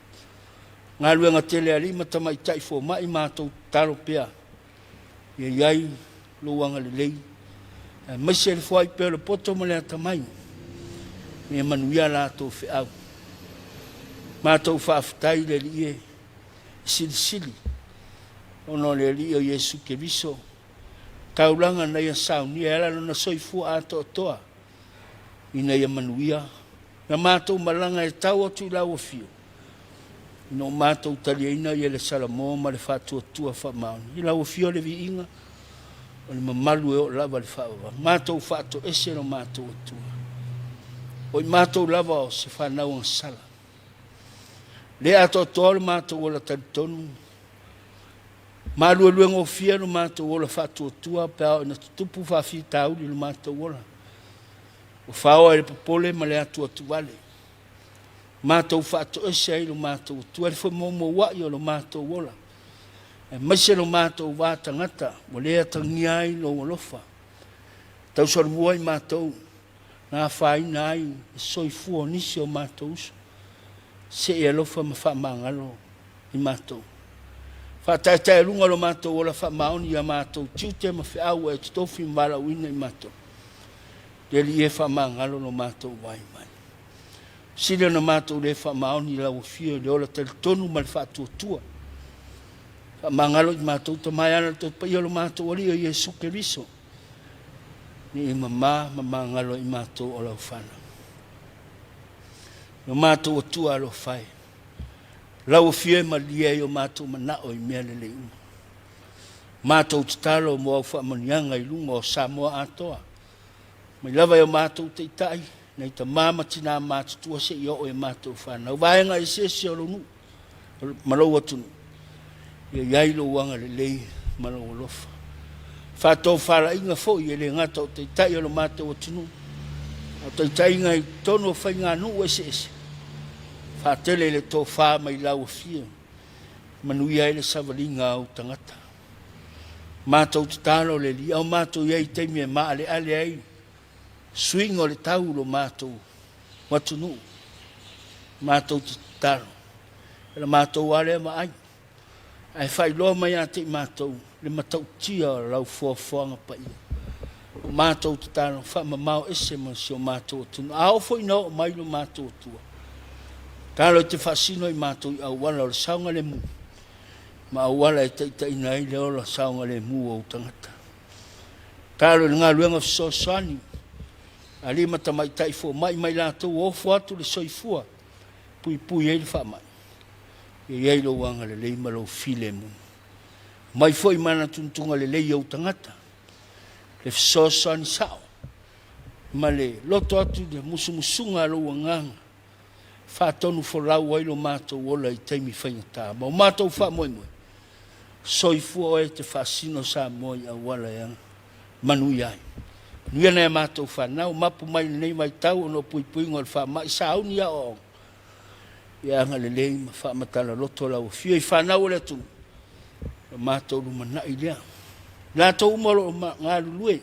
Ngā luenga tele a lima tamai taifo mai mātou taro pia. Ia iai lo wanga le lei. Mai se le fwai peo le poto mo le atamai. Me manuia lātou whiau. Mātou whaafitai le li e sili. Ono le li o Yesu ke viso. Taulanga nei a sauni e ala na soifua ato toa. Ina ia manuia. Na mātou malanga e tau atu lau o fio. No mātou taliaina i le salamo ma le whātua tua whamaoni. I lau o fio le vi inga. O le mamalu e o lava le whaawa. Mātou whaato ese no mātou atua. O I mātou lava o se whanau ang sala. Le ato toa le mātou o la talitonu. Mālua luenga o fia no mātou o la whaatua tua. Pea o na tupu whaafi tauli no mātou o la. O whaoa e le popole ma le atua tuwale. Mātou whaato ese ai no mātou atua. Le whamomo wai o lo mātou o la. E maise no mātou wā tangata, mo lea tangiai no walofa. Tau sorua I mātou, nā whaina ai, soifua nisi o mātou uso. Se e alofa ma whamangalo I mātou. Whātaitai runga lo mātou ola whamaoni a mātou, tiu te ma whiau e tofi mwala uina I mātou. Deli e whamangalo no mātou wai mai. Sile no mātou le whamaoni la ufio, le ola tali tonu ma le whātua tua. Mangalo I mātou ta mai ana tō pai alo mātou ori o Yesu Keriso. ni mama ngalo i mātou o lau whana. No mātou o tua alo whai. Lau fie ma lia i o mātou manao i mea lele uma. Mātou te talo mo au whaamanianga i lunga o Samoa atoa. Mai lava i o mātou te itai, nei ta māma tina mātou tua se i o e mātou whana. O vaenga i se o lonu, malau atunu. Ia iailo wanga lelei malau lofa. Whātou whara inga fo i ele ngata o te itai o lo mātou atunu. O te itai inga i tono whai ngā nu e se. Whātele le tō whā mai lau fia. Manuia ele savalinga au tangata. Mātou te tālo le li, au mātou iei teimia maa ale ai. Swing o le tau lo mātou watunu. Mātou te tālo. Ela mātou ale ma ai. Ai whai loa mai a te mātou. Le matau tia lau fuafuanga pa ia. O mātou te tālo whamamau ese man si o mātou atunu. A ofo ina o mai lo mātou atua. Tālo te whasino i mātou i au wala o le saunga le mu. Ma au wala e teita ina i le ola saunga le mu o tangata. Tālo le ngā luenga fisosani. A li mata mai taifo mai lātou ofu atu le soifua. Pui e le whamai. E iei lo wanga le leima lo file mu. Mai foi mana tuntunga le lei au tangata. Le fisosani sao. Ma le loto atu le musumusunga lo wanganga. Whātonu wholau ai lo mātou ola i teimi whaingatā. Ma o mātou wha moe. Soifua o e te whasino sa moe a wala yang manui ai. Nuia nei mātou whanau, mapu mai nei mai tau ono pui ngol wha mai sa au ni a o. Ia anga le lei ma wha matala loto lau fia i whanau le tu. Mātou lumana i lea. Nātou umaro o ngā lulue.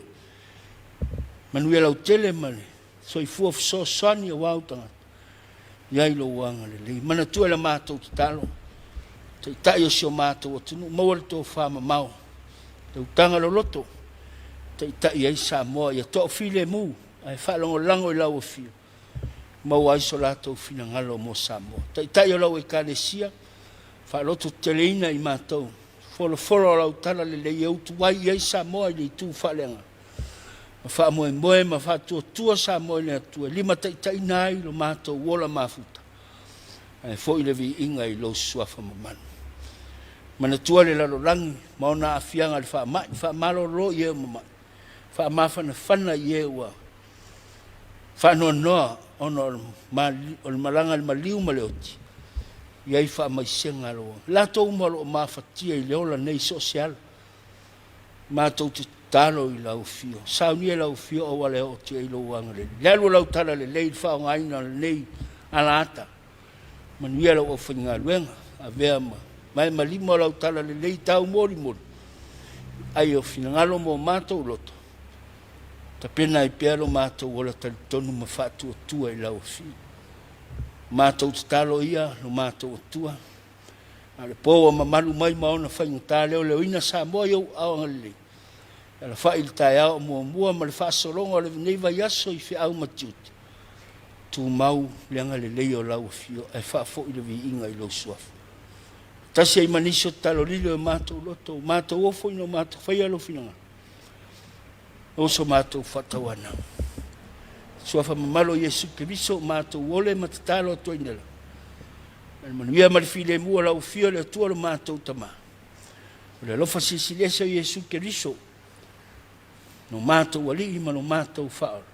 Manuia lau tele male. Soifua fisosani a wautanga. Iai lo wanga le lei. Mana tua la mātou te talo. Te itai o sio mātou o tunu. Maua le tō whama mau. Te utanga lo loto. Te itai ai Samoa. Ia tō file mu. Ai whalongo lango i lau o fio. Maua ai so lātou fina ngalo mo Samoa. Te itai o lau e kānesia. Whaloto teleina i mātou. Folo lau tala le lei au tuwai ai Samoa i le tū whalenga. Wha moe ma wha tua Samoa le atua. Lima te itai nai lo mātou wola mafuta. Ai fo i le vi inga i lo suafa mamanu. Mana tua le lalo rangi. Maona afianga le wha malo ro i eo mamai. Wha mawhana whana i eo wa. Wha noa ono o le malanga le maliu ma le oti. Iai wha mai senga loa. Lato umalo o mawhatia i leola nei sosial. Mātou te talo i lau fio. Sauni e lau fio o wale o tia i lau wanga le. Lelu lau tala le lei whao ngaina le lei alata. Manuia lau o whainga luenga. A vea ma. Mai malimo lau tala le lei tau mori. Ai o finangalo mo mātou loto. Ta pena i pero mātou wala tali tonu ma whātua tua i lau fio. Mātou te talo ia, no mātou tua. Ale pōwa mamalu mai maona whainga tā leo ina Samoa iau au angalei. Ala wha il tai au mua ma le whaasoronga le nei vai aso i whi au matiuti. Tu mau leanga le leo lau fio, e wha fo i le vi inga i lau suafu. Tasi ai maniso talo lilo e mātou loto, mātou ofo ino mātou whai alo finanga. Oso mātou whatawana. Suafa mamalo Yesu Keriso mātou ole matatalo atua inela. Manuia marifile mua lau fio le atua lo mātou tama. Le lofa sisilesa Yesu Keriso. No mātou ali ma no mātou whaara.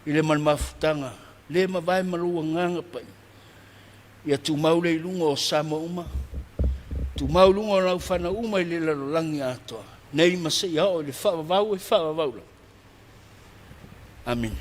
Ile man mafutanga. Le ma vai malua nganga pai. Ia tu maule i lunga o Samoa uma. Tu maulunga o lau whana uma i le lalolangi atoa. Nei masai hao le whaavau e whaavaula. Amen.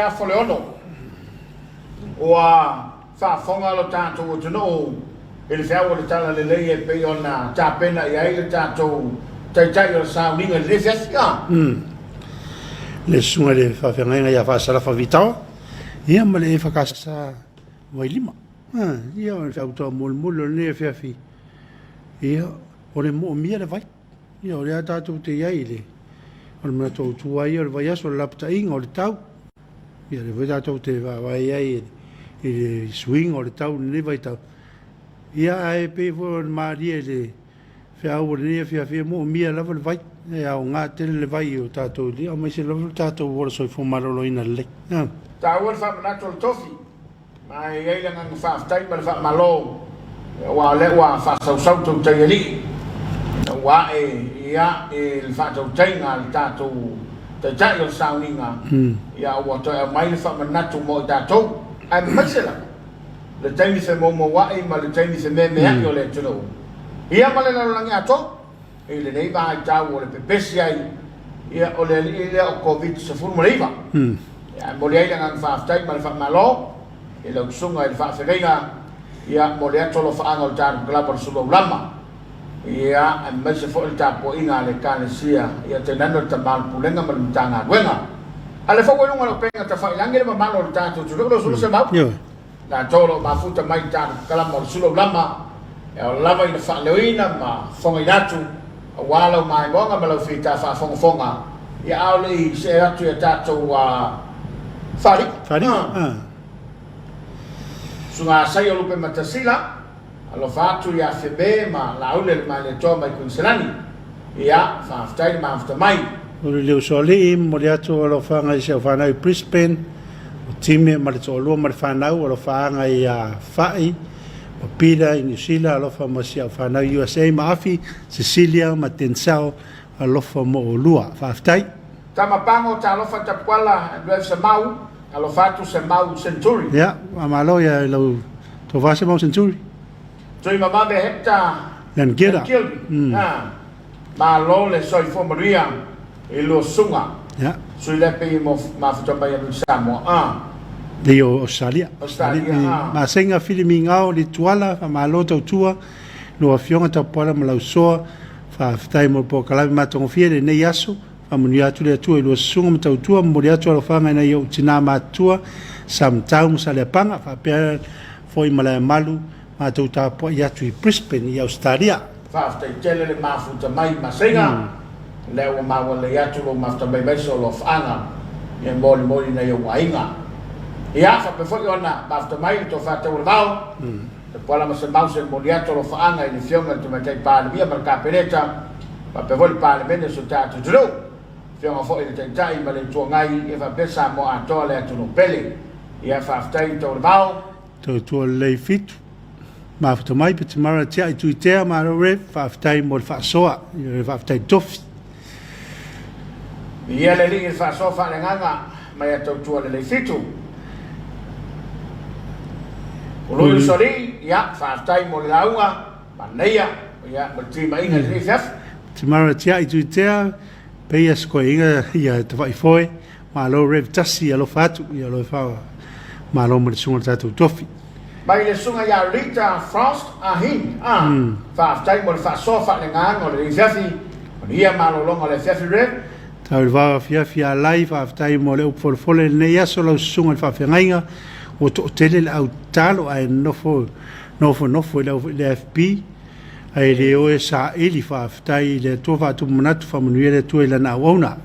ia fole ono. Oa whaafonga lo tātou o tino e le whiau o le tala le lei e pei ona tāpena i ai le tātou taitai o le sauninga le whiathia. Le sunga le whawhenga ia whaasarafa vitawa. Ia ma le whakasa wailima. Ia o le whiautoa mulmulo le Afiafi. Ia o le mo mia le vai. Ia o le a tātou te iai le. O le mana tō tua ia o le vai aso le lapta inga o le tau. Ia le vai tātou te vai iai e le swing o le tau le vai tau. Ia ai pe vo maria le whiau o le Afiafi mo mia lava le vai. Ia o ngā tele le vai o tātou le. O mai se lava le tātou wala soi fumarolo ina le. Tāua le whamanato le tofi. Mai ei le ngang whaaftai ma le whaamalo. Wa le wa whaasau tau tai ali. Wa ia le whaatau tai ngā le tātou tai o sauninga. Ia ua toi a mai le whamanato mo i tātou. Ai maisela. Le taimi se momo wai ma le taimi se me mea o le tuno. Ia ma le lalangi ato. E le nei vai tau o le pepesi ai. Ia o le o COVID se furu ma leiva. Ia mo le ai le ngang whaaftai ma le whaamalo. E le usunga e le whaafereiga. Ia mo le atolo whaanga o le tāru kalapa le Suluaulama. Ia mai se fo le Tapuaiga le kalesia. Ia te nano le tamal pulenga ma le mtanga guenga. Ale fo nunga lo penga ta whailangi le mamalo le tātu turuko lo sulu se mau. Na tolo mafuta mai tāru kalapa le Suluaulama. E o lava ina whaaleoina ma whonga inatu. Walau mai monga ma lau whita whaafonga. Ia aole i se atu ia tātou whari. Sunga sai o lupe matasila, alo fatu ia febe ma laule le mai le toa mai kunselani. Ia whaaftai ma hafta mai. Uri leo soli mo le atu alo whaanga i se o whanau i Brisbane, o time ma le toa lua ma le whanau alo whaanga i Whai, o Pira i New Zealand alo wha ma si o whanau USA ma Afi, Cecilia ma Tensao alo wha mo o lua. Whaaftai? Tamapango ta alofa Tapuaiga e Samoa. Alo fatu se mau Centuri. Ja, amalo ya lo to va se mau Centuri. Toi mama be hepta. Len gera. Ma lo le soi formaria e lo sunga. Ja. Sui le pe mo ma futa ba ya Samoa. De Australia. Ma senga filimi ngao li tuala ma lo to tua lo afionga ta pola ma lo so fa ftai mo po kala ma tongo fiere ne yaso. Amunia tu le tu lo sunga mtau tua mo le tu lo fanga na yo tina matua sam tau sa le panga fa pe foi mala malu ma tu ta po ya tu Brisbane i Australia fa sta tele le mafuta mai masenga le o ma wala ya tu lo mafta mai beso lo fanga e moli na yo wainga ia fa pe foi ona mafta mai to fa te o vao te pola ma se mause mo ya tu lo fanga i fionga tu mai pa via per capeleta fa pe voi pa le bene su ta tu Fiona fo e te tai ma le tua ngai e va pesa mo a toa le atu no pele. Ia whaaftai tau le vau. to le fit ma fa mai pe mara tia i tu te ma re whaaftai mo le whaasoa i whaaftai tofi. Ia le lingi whaasoa whaanganga mai a tau tua le fitu. Ulu sori, ia whaaftai mo le launga ma neia ia ma tima inga le fiaf. Te mara tia i tu te Peia skoinga ia te vai foi ma lo rev tasi alo fatu ia lo fa ma lo mo sunga tatu tofi mai le sunga ia Rita Frost ahin fa tai mo fa so fa le ngang o le fiafi ia ma lo longa le fiafi rev ta va fiafi a live after mo le for fole ne ia so lo sunga fa fenga o to tele au talo ai no fo le FP ai le o sa ili fa tai le to fa tu manatu fa manuele tu ila na ona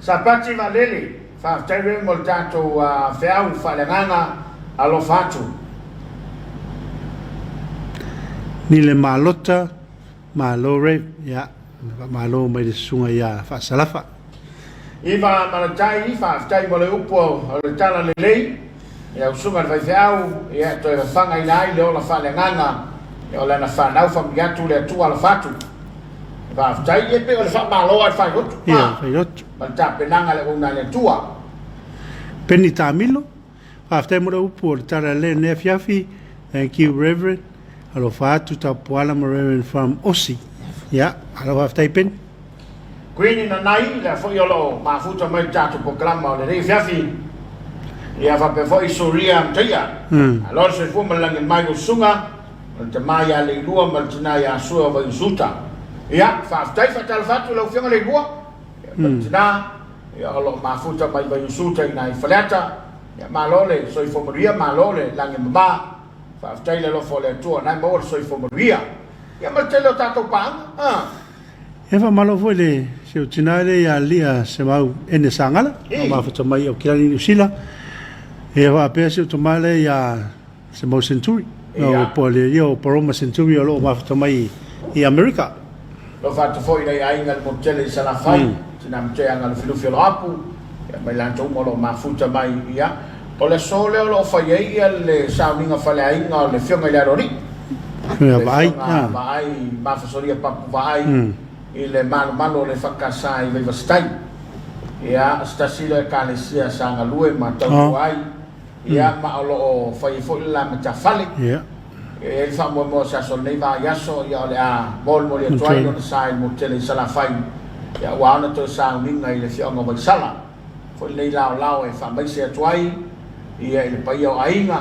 sa pati valele fa tai re mo tanto feau fa le nganga alo fatu ni le malota malore ya malo mai le sunga ya fa salafa iva malatai fa tai mo le upo le tala le lei ya sunga fa feau ya to fa ngai nai le ola fa le nganga e ola na fa nau fa miatu le tu ala fatu va tai e pe ola fa malo al fa hot ma ta penanga le una le tua penita milo after mo upo tara le ne Afiafi thank you reverend alo fatu Tapuaiga reverend from Osi ya alo after pen queen na nai la fo yolo ma futa mai tatu proclama le Afiafi ia fa pe foi soria mtia alor se fu malangi mai sunga te mai ale lua mal tina ya sua va insulta ia fa tai fa tal fatu lo fianga le lua tina ia lo ma futa mai va insulta ina falata ia malole so fomoria malole langi ba fa tai le lo fole tu na mo so fomoria ia mal te lo tato pang e fa malo foi le se o tinale ia lia se mau ene sangala ma futa mai o kirani usila e va pe se o male ia se mau century no pole io poroma century lo ma futa mai i America lo fatto foi dai ainga mo tele sala fai tinam te anga lo filufio lo apu ia mai lanto mo lo ma futa mai ia o le sole lo fai ia le sauninga fale ainga le fionga le rori vai ma fasoria papu vai ile malo le fakasai le vastai ia stasilo e kalesia sanga lue ma tau ai ia ma lo fai fo la meta fale ia e fa mo sa sol nei va yaso ia le a bol mo le tuai no sai mo tele sala fai ia wa na to sa ninga ile fionga mo sala fo nei lao e fa mai se tuai ia ile pai o ainga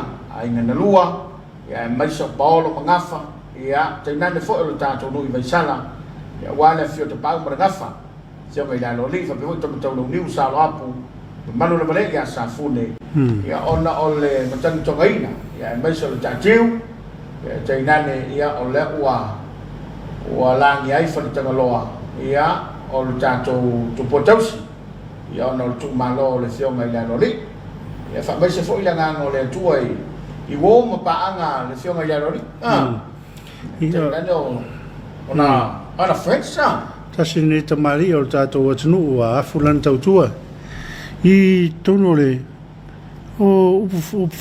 na lua ia mai so bolo mangafa ia te nane fo lo tato no i sala ya wala fio te pau maragafa se mai la lo lifa pe to to lo niu sa lo apu manu le vale ya sa fune ya ona ole matang to gaina ya mai so ta tiu ya te nane ya ole wa lang ya ifa te loa ya ol ta to potausi ya ona tu malo le fio mai la lo li ya fa mai se fo ila ngano le tuai i wo ma pa anga le fio mai la lo li te nane ona ana friends tasi ni te mari o tātou atunu a afulan tautua i tono le o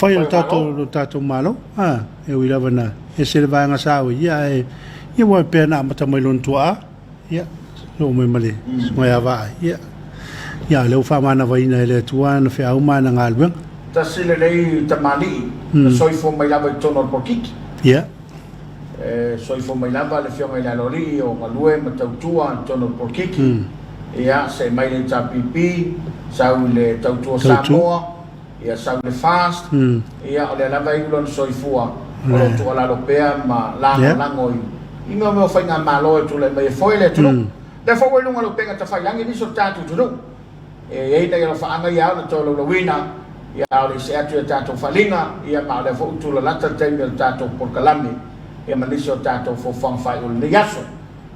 whai o tātou malo e ui lavana e se le vāenga sāo ia e wai pēr nā mata mai lon tua ia lo mai male mai awa ia leo whamana waina e le tua na whea umana ngā luenga tasi le nei te mali soifo mai lava i tono por kiki ia soifo mai lava le fionga i la lori o malue ma tautua tono por kiki ia se mai le tapipi sau le tautua Samoa ia sau le fast ia o le lava i lon soifua o lo tua la lopea ma lango i me o whainga malo e tu le mai foi le tunu le fo lunga lo penga ta whailangi ni so tatu tunu e eita i lo whaanga i au na tolo lo wina ia o le se atu e tatu whalinga ia ma le fo utu la lata teimi o tatu por kalami ia manisi o tātou fofang whai o le yaso.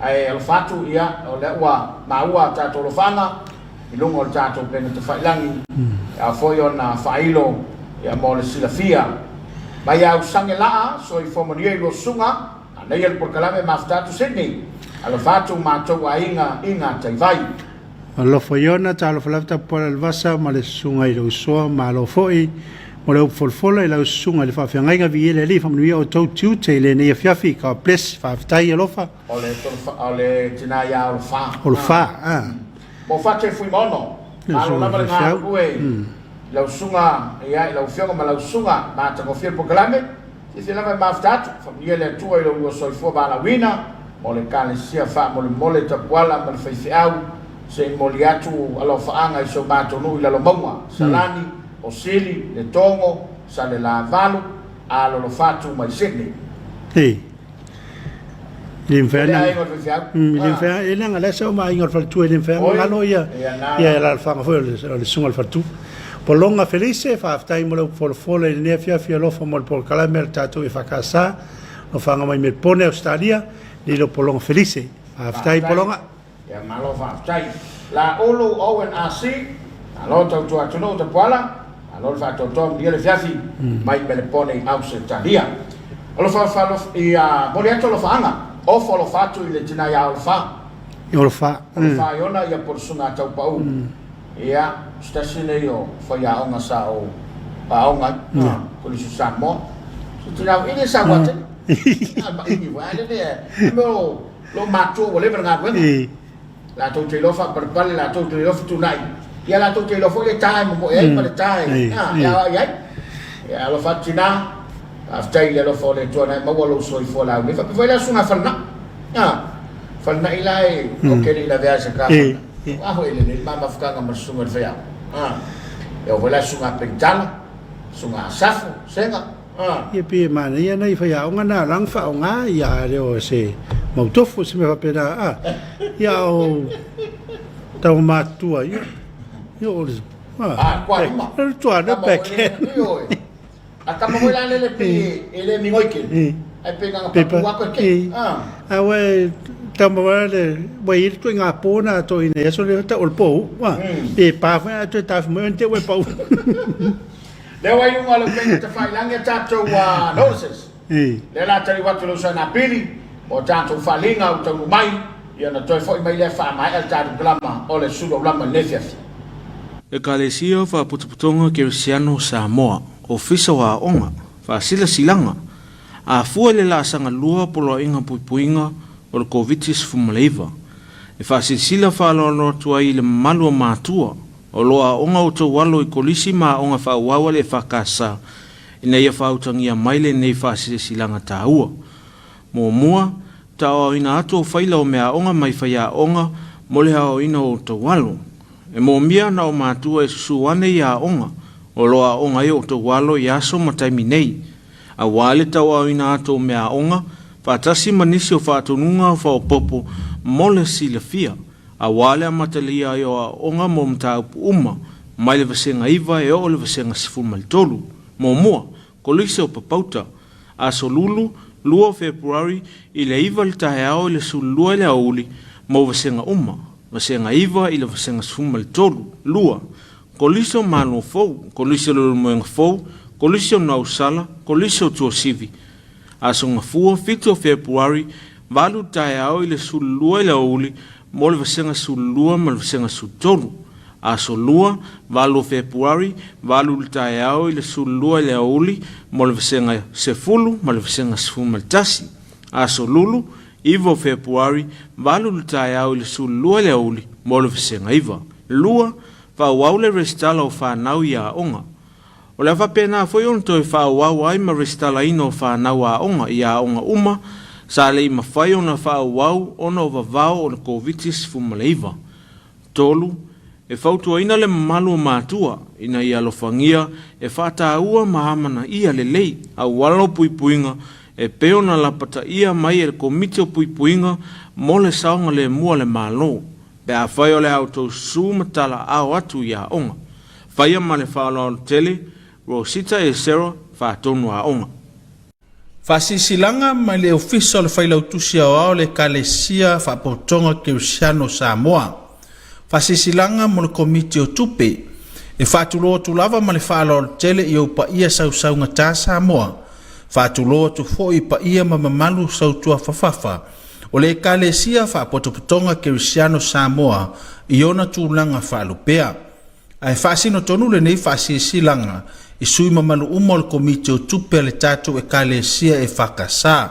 Ai al fatu ia o le ua maua tātou lo whanga, i lungo o tātou pena te whailangi, a foi o na whailo, ia mo le silafia. Mai au sange laa, so i fomonia i lo sunga, a nei al por kalame mafutatu Sydney, al fatu mātou a inga tai vai. Alo foiona ta alo falafta por el vasa ma le sunga i lo soa ma lo foi mo le folfola i la sunga le faafeagai ga viele ali famanuia o tou tiu te le nei afiafi ka ples faafetai alofa o le tina ia o le fa o le fa mo fa te fui mono alo lava le ngā ue lau sunga ia lau fionga ma lau sunga ma tango fia pokalame se lava mafutatu famanuia le atua i lo ua soifua balawina mo le kalesia fa mo le mole tapuala ma le faifeau se moli atu alo faanga i so matonu i lalo maua salani o sili le tongo sa le lavalu alo lo fatu mai Sydney l'inferno l'inferno e nanga le so mai ngor faltu l'inferno ngalo ia la fanga foi le sunga faltu polonga felice fa aftai mo le folfole ne fia lo fa mo por calamel tatu e fa casa lo fanga mai me pone Australia li lo polonga felice aftai polonga ya malo fa aftai la olo owen asi alo tau atu te poala alo fa tom dia le fiafi mai me le pone Australia alo fa ia moriato lo fanga o fo lo fatu i le tina ia o fa iona ia por sunga tau pau ia stasine io fa ia onga sa o onga ko li Samoa so tina ini sa wate ma ini wale ne lo mato vole per ngakwe la to te lo fa per pale la to te lo tu nai ia la to te lo fo le time mo e per time ya lo fa tina after ia lo fo le to nai ma lo so i fo la mi fa poi la sunga falna falna ilai o che la viaggio ka ho ile le mama fkanga ma sunga fa ya e o vola sunga pentala sunga safu senga Ia pe mana ia nei fai au ngana lang fa o nga ia reo se mau tofu se me fa pena ia o tau matua ia ia o kwa ma tua na peke ata mo la le pe ele mi ngoike ai pe nga pa wa ko ke we tamo le we tu nga pona to ine so le ta olpo wa e pa fa to ta mo ente we pa le wa yung ala pe te fai lang ya tato wa noses le la tari wa tu sa na pili o tato falinga o tu mai ia na toi foi mai le fa mai al tato glama o le Suluaulama le Afiafi Ekalesia fa putuputonga Congregational Samoa ofisa wa onga fa sila silanga a fua le la sanga lua polo inga puipuinga o le covitis fumaleva e fa sila fa lo tua i le malua matua o loa onga o to walo i kolisi ma onga fa wawa le fa kasa ina ia fa utangia maile nei fa silanga taua mo mua ta ina ato faila o mea onga mai fa ya onga mo le hao ina o to walo e mo mia na o matua e susuane ya onga o loa onga i o to walo yaso mataimi nei a wale tawa ina ato mea onga fatasi manisi o fatonunga fa o popo mole silafia a wale a matalia i o onga mo mta uma mai le vasenga iva e o le vasenga sifu malitolu mo mua kolise o papauta a solulu lua Februari i le iva le taheao i le sulua le auli mo vasenga uma vasenga iva i le vasenga sifu malitolu lua kolise o manu fou kolise o lumenga fou kolise o nausala kolise o tuosivi a songa fua fito Februari valu taeao i le sulua i le auli mo le vasenga sulua ma le vasenga sutolu a solua valu Februari valu taeao i le sulua i le auli mo le vasenga sefulu ma le vasenga sefumaltasi a solulu ivo Februari valu taeao i le sulua i le auli mo le vasenga iva lua fa waule restala o whanau i a onga o le whapena foi on toi whawau ai ma restala ino whanau a onga i a onga uma sa le ima whai ona whawau ona o vavao o le covitis fumaleiva tolu e whautua ina le malu mātua ina i alofangia e whataua mahamana ia le lei a walo puipuinga e peona lapata ia mai e le komiti o puipuinga mo le saonga le mua le malo pe a whai o le auto su matala au atu i a onga whaia ma le whaola tele Rosita e Sarah whaatonu a onga Fasisilanga mai le ofisa le failautusi ao le kalesia whapotonga Congregational Samoa. Fasisilanga mo le komiti o tupe e whatuloa tu lava ma le whaalo tele i au pa ia sausaunga tā Samoa. Whatuloa tu foi pa ia ma mamalu sautua fafafa o le kalesia whapotonga Congregational Samoa i ona tūlanga whalupea. Ai whasino tonu le nei fasisilanga i sui mamalu uma o le komiti o tupe le tātou e kalesia e whakasa.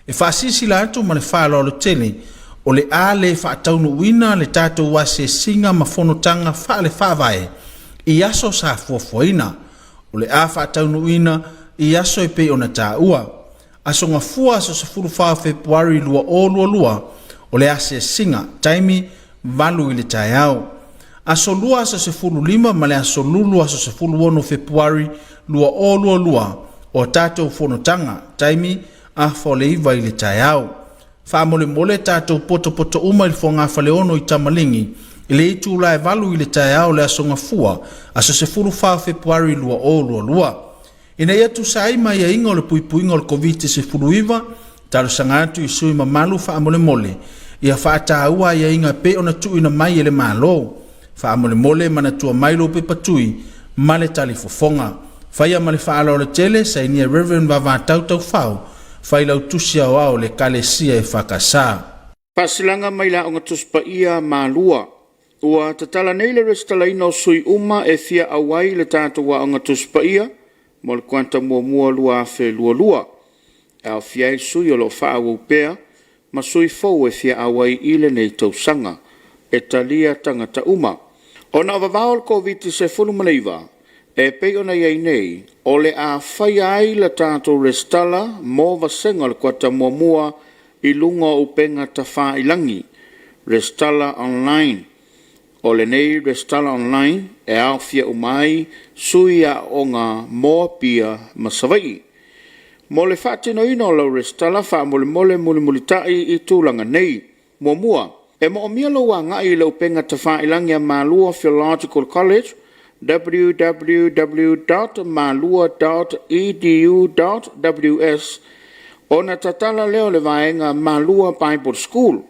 E whasisila atu ma le whaalo le tele o le a le whaataunu wina le tātou wase singa ma whonotanga wha le whawai i aso sa fuafuaina. O le a whaataunu wina i aso e pe ona tā ua. Aso ngā fua aso sa furu wha Februari lua o lua o le ase singa taimi valu i le tai au. Aso lua aso se fulu lima ma le aso lulu aso se fulu ono Februari lua o lua o tātou whonotanga taimi a whaoleiva i le tai au. Whamole mole tātou poto uma i whonga whaleono i tamalingi i le itu lai valu i le tai au le aso ngafua aso se fulu wha Februari lua o lua. Ina ia tu saima ia inga o le puipuinga o le COVID se fulu iwa talo sangatu i sui mamalu whamole mole ia whaata ua ia inga pe ona tu ina mai ele malo. Whaamole mole mana tua mailo pe patui male tali fofonga. Whaia male whaala o le tele sa inia Reverend Vava Tautau Whau whailau tusia o au le kalesia e whakasa. Pasilanga mai la o ngatuspa ia malua. Ua tatala nei le restala ina o sui uma e fia awai le tātou wa o ngatuspa ia mo le kuanta mua lua fe lua. Au fia i sui o lo wha au pea ma sui fau e fia awai ile nei tausanga e talia tangata uma. O na vavao le COVID se fulu maleiva, e pei ona iei nei, o le a whai ai la tātou restala mō vasenga le kuata mua i lunga o penga ta wha ilangi, restala online. O le nei restala online e au fia umai suia o ngā moa pia masawai. Mo le whaatino ino lau restala wha mole tai i tūlanga nei, mua. E mo o mia lo wa ngai lau penga te whaelangia Malua Theological College, www.malua.edu.ws, o na tatala leo le vaenga Malua Bible School.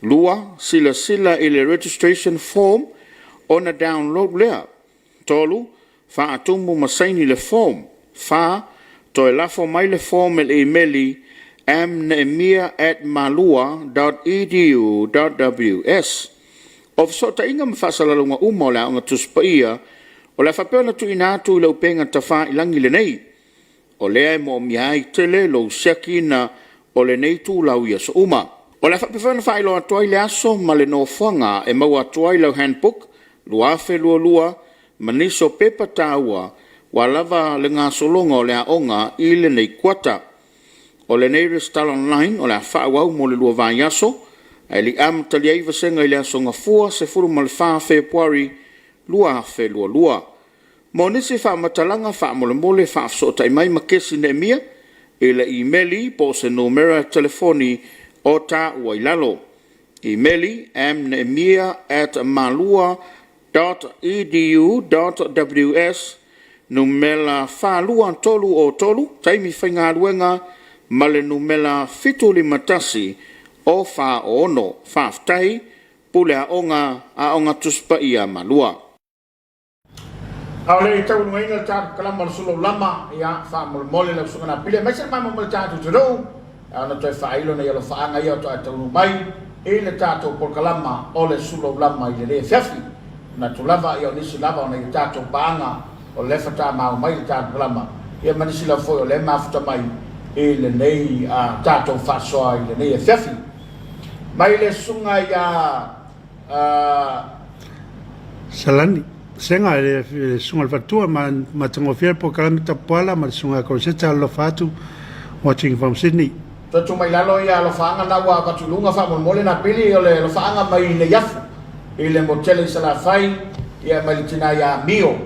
Lua, sila i le registration form, o na download lea. Tolu, wha atumu masaini le form. Wha, to e lafo mai le form e le emeli amnemia@malua.edu.ws. Of so ta inga mawhasalalunga o la unga tuspaia, o la whapena tu inatu i lau penga ta wha ilangi le nei. O lea e mo miai tele lo siakina o le nei tu lau ia so uma. O la whapewhana whaelo atuai le aso ma le no whanga e mau atuai lau handbook, luafe lua, maniso pepa tāua, wa lava le ngā solonga o le aonga i le nei kuata. O le nei restala online o le a whaawau mo le lua vai aso, e li am tali aiva senga i le aso ngā fua se furu ma le wha Februari lua. Mo nisi wha matalanga wha mole wha afsota i mai makesi ne mia, i le emaili po se numera telefoni o ta wailalo. Emaili amnemia@malua.edu.ws, numela whalua tolu o tolu, taimi whainga ruenga, ma le numela fituli matasi o wha ono, whaaftai, pule a onga tuspa ia Malua. Au le tau nunga inga tātu kalama le Suluaulama, ia wha mole le sungana pile, mai se mai mo le tātu te rau, ana toi whailo na ialo whaanga ia o toi tau mai, e le tātu por kalama o le Suluaulama i le Afiafi, na tu lava ia o nisi lava o na i tātu baanga o le whata mau mai le tātu kalama, ia manisi la foi o le mafuta mai, e le nei tātou whasoa i le nei Afiafi. Mai le sunga ia Salani. Senga le sunga le fatua ma tango fiel po kalami Tapuaiga ma sunga konseta lo fatu watching from Sydney. Tatu mai lalo ia lo faanga na wa katulunga fa mole na pili o le lo faanga mai le yafu. I le motele sala fai ia mai tina ia mio.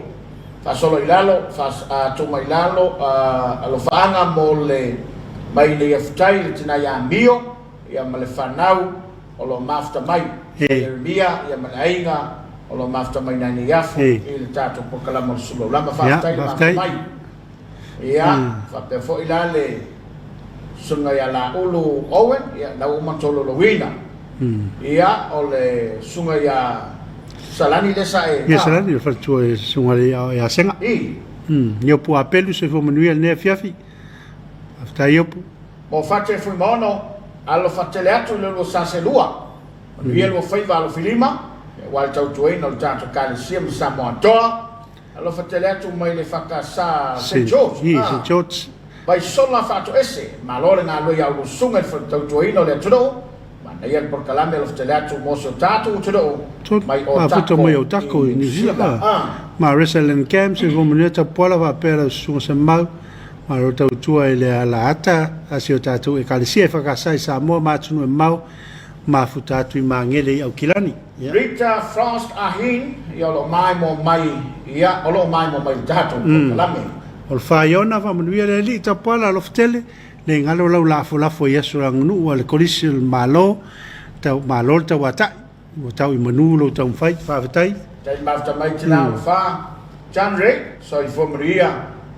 Fa solo ilalo fa tu mai lalo lo faanga mole mai le yafutai le tina ia mio ia male fanau o lo mafta mai. Mia ia malainga o lo mafta mai nani yafu i le tātou po kalama Suluaulama whaftai le mafta mai. Ia, whapefo i la le sunga ia la ulu Owen, ia la umantolo lo wina. Ia, o le sunga ia Salani le sae. Ia Salani le whatua e sunga le ia senga. Nio pu apelu se fo manuia ne Afiafi. Whaftai opu. Mo whate fui mono, alo whatele atu le lo saselua. Manuia lo whaiva alo filima, wal tau tuaina o le tātou Kalesia ma Samoa toa, alo whatele atu mai le whakasa St. George. St. George. Bai sola whātu ese, ma lore ngā loi au lusunga i tau tuaina o le atudo, ma nei an por kalame alo whatele atu moso tātou atudo, mai o tako mai o tako i New Zealand. Ma Reselin Camps e vomanuia Tapuaiga whapera sunga se mau, ma ro tau tua i le ala ata, asi o tātou e Kalesia e whakasa i Samoa mātunu e mau, ma futatu i mangele i au kilani. Rita Frost Ahin, i olo mai mo mai, ia olo mai mo mai tātou por kalame. O le whaiona whamanuia le li Tapuaiga alo whatele, le ngalo lau lafo i asu rangunu o le kolisi le malo, tau malo le tau atai, o tau i manu lo tau mwhai, whawhatai. Tai mafta mai tina o wha, John Ray, so i whamanuia,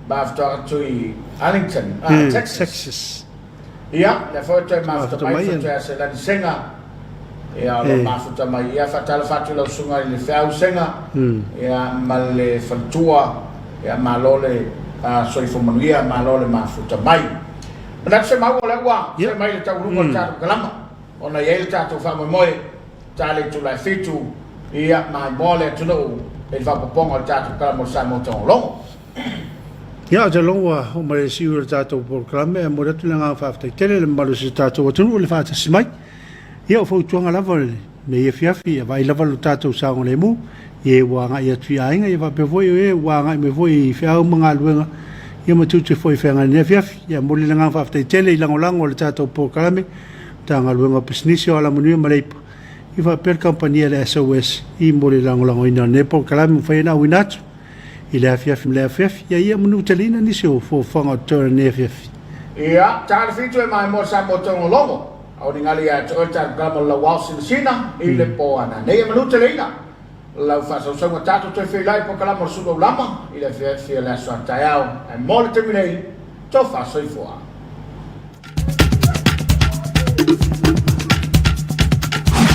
mafta atu i Arlington, Texas. Ia, le whautai mafta mai whatua se lani senga, ia lo mafuta mai ia fatala fatu la sunga i le whau senga, ia ma le whantua, ia ma lole soifomanuia, ma lole mafuta mai. Mana se mau le ua, se mai le tau runga tātou kalama, ona ia le tātou whamoemoe, tāle tu lai fitu, ia mai mole tunu, e whapoponga le tātou kalama o Samoa Tongolongo. Ia, te longa o mare siu le tātou por kalame, e moratu le ngā whawhatai tele, le malu se tātou atunu o le whātasi mai. Ia o fautuanga lava me ia Afiafi, vai lava lo tātou saonga le mu, ia wanga ia tui ainga, ia wapewoi e wanga i me voi i whiau mga luenga, ia matute foi whenga ne Afiafi, ia moli le ngā whawhatai tele i langolango le tātou por kalame, tā ngā luenga pisnisi o ala manuia maleipa. I fa per compania le SOS I mo le lango ina ne po kala mu fa ina winatu I le Afiafi le Afiafi ia manu telina ni se o fo fanga tora ne Afiafi ia ta fitu e mai mo sa mo tongo longo au ni ngali a ta gamo la wausin sina I le po ana ne manu telina la fa so so tato te fe lai po kala mo Suluaulama I le Afiafi le so taiao e mo le terminei to fa so I foa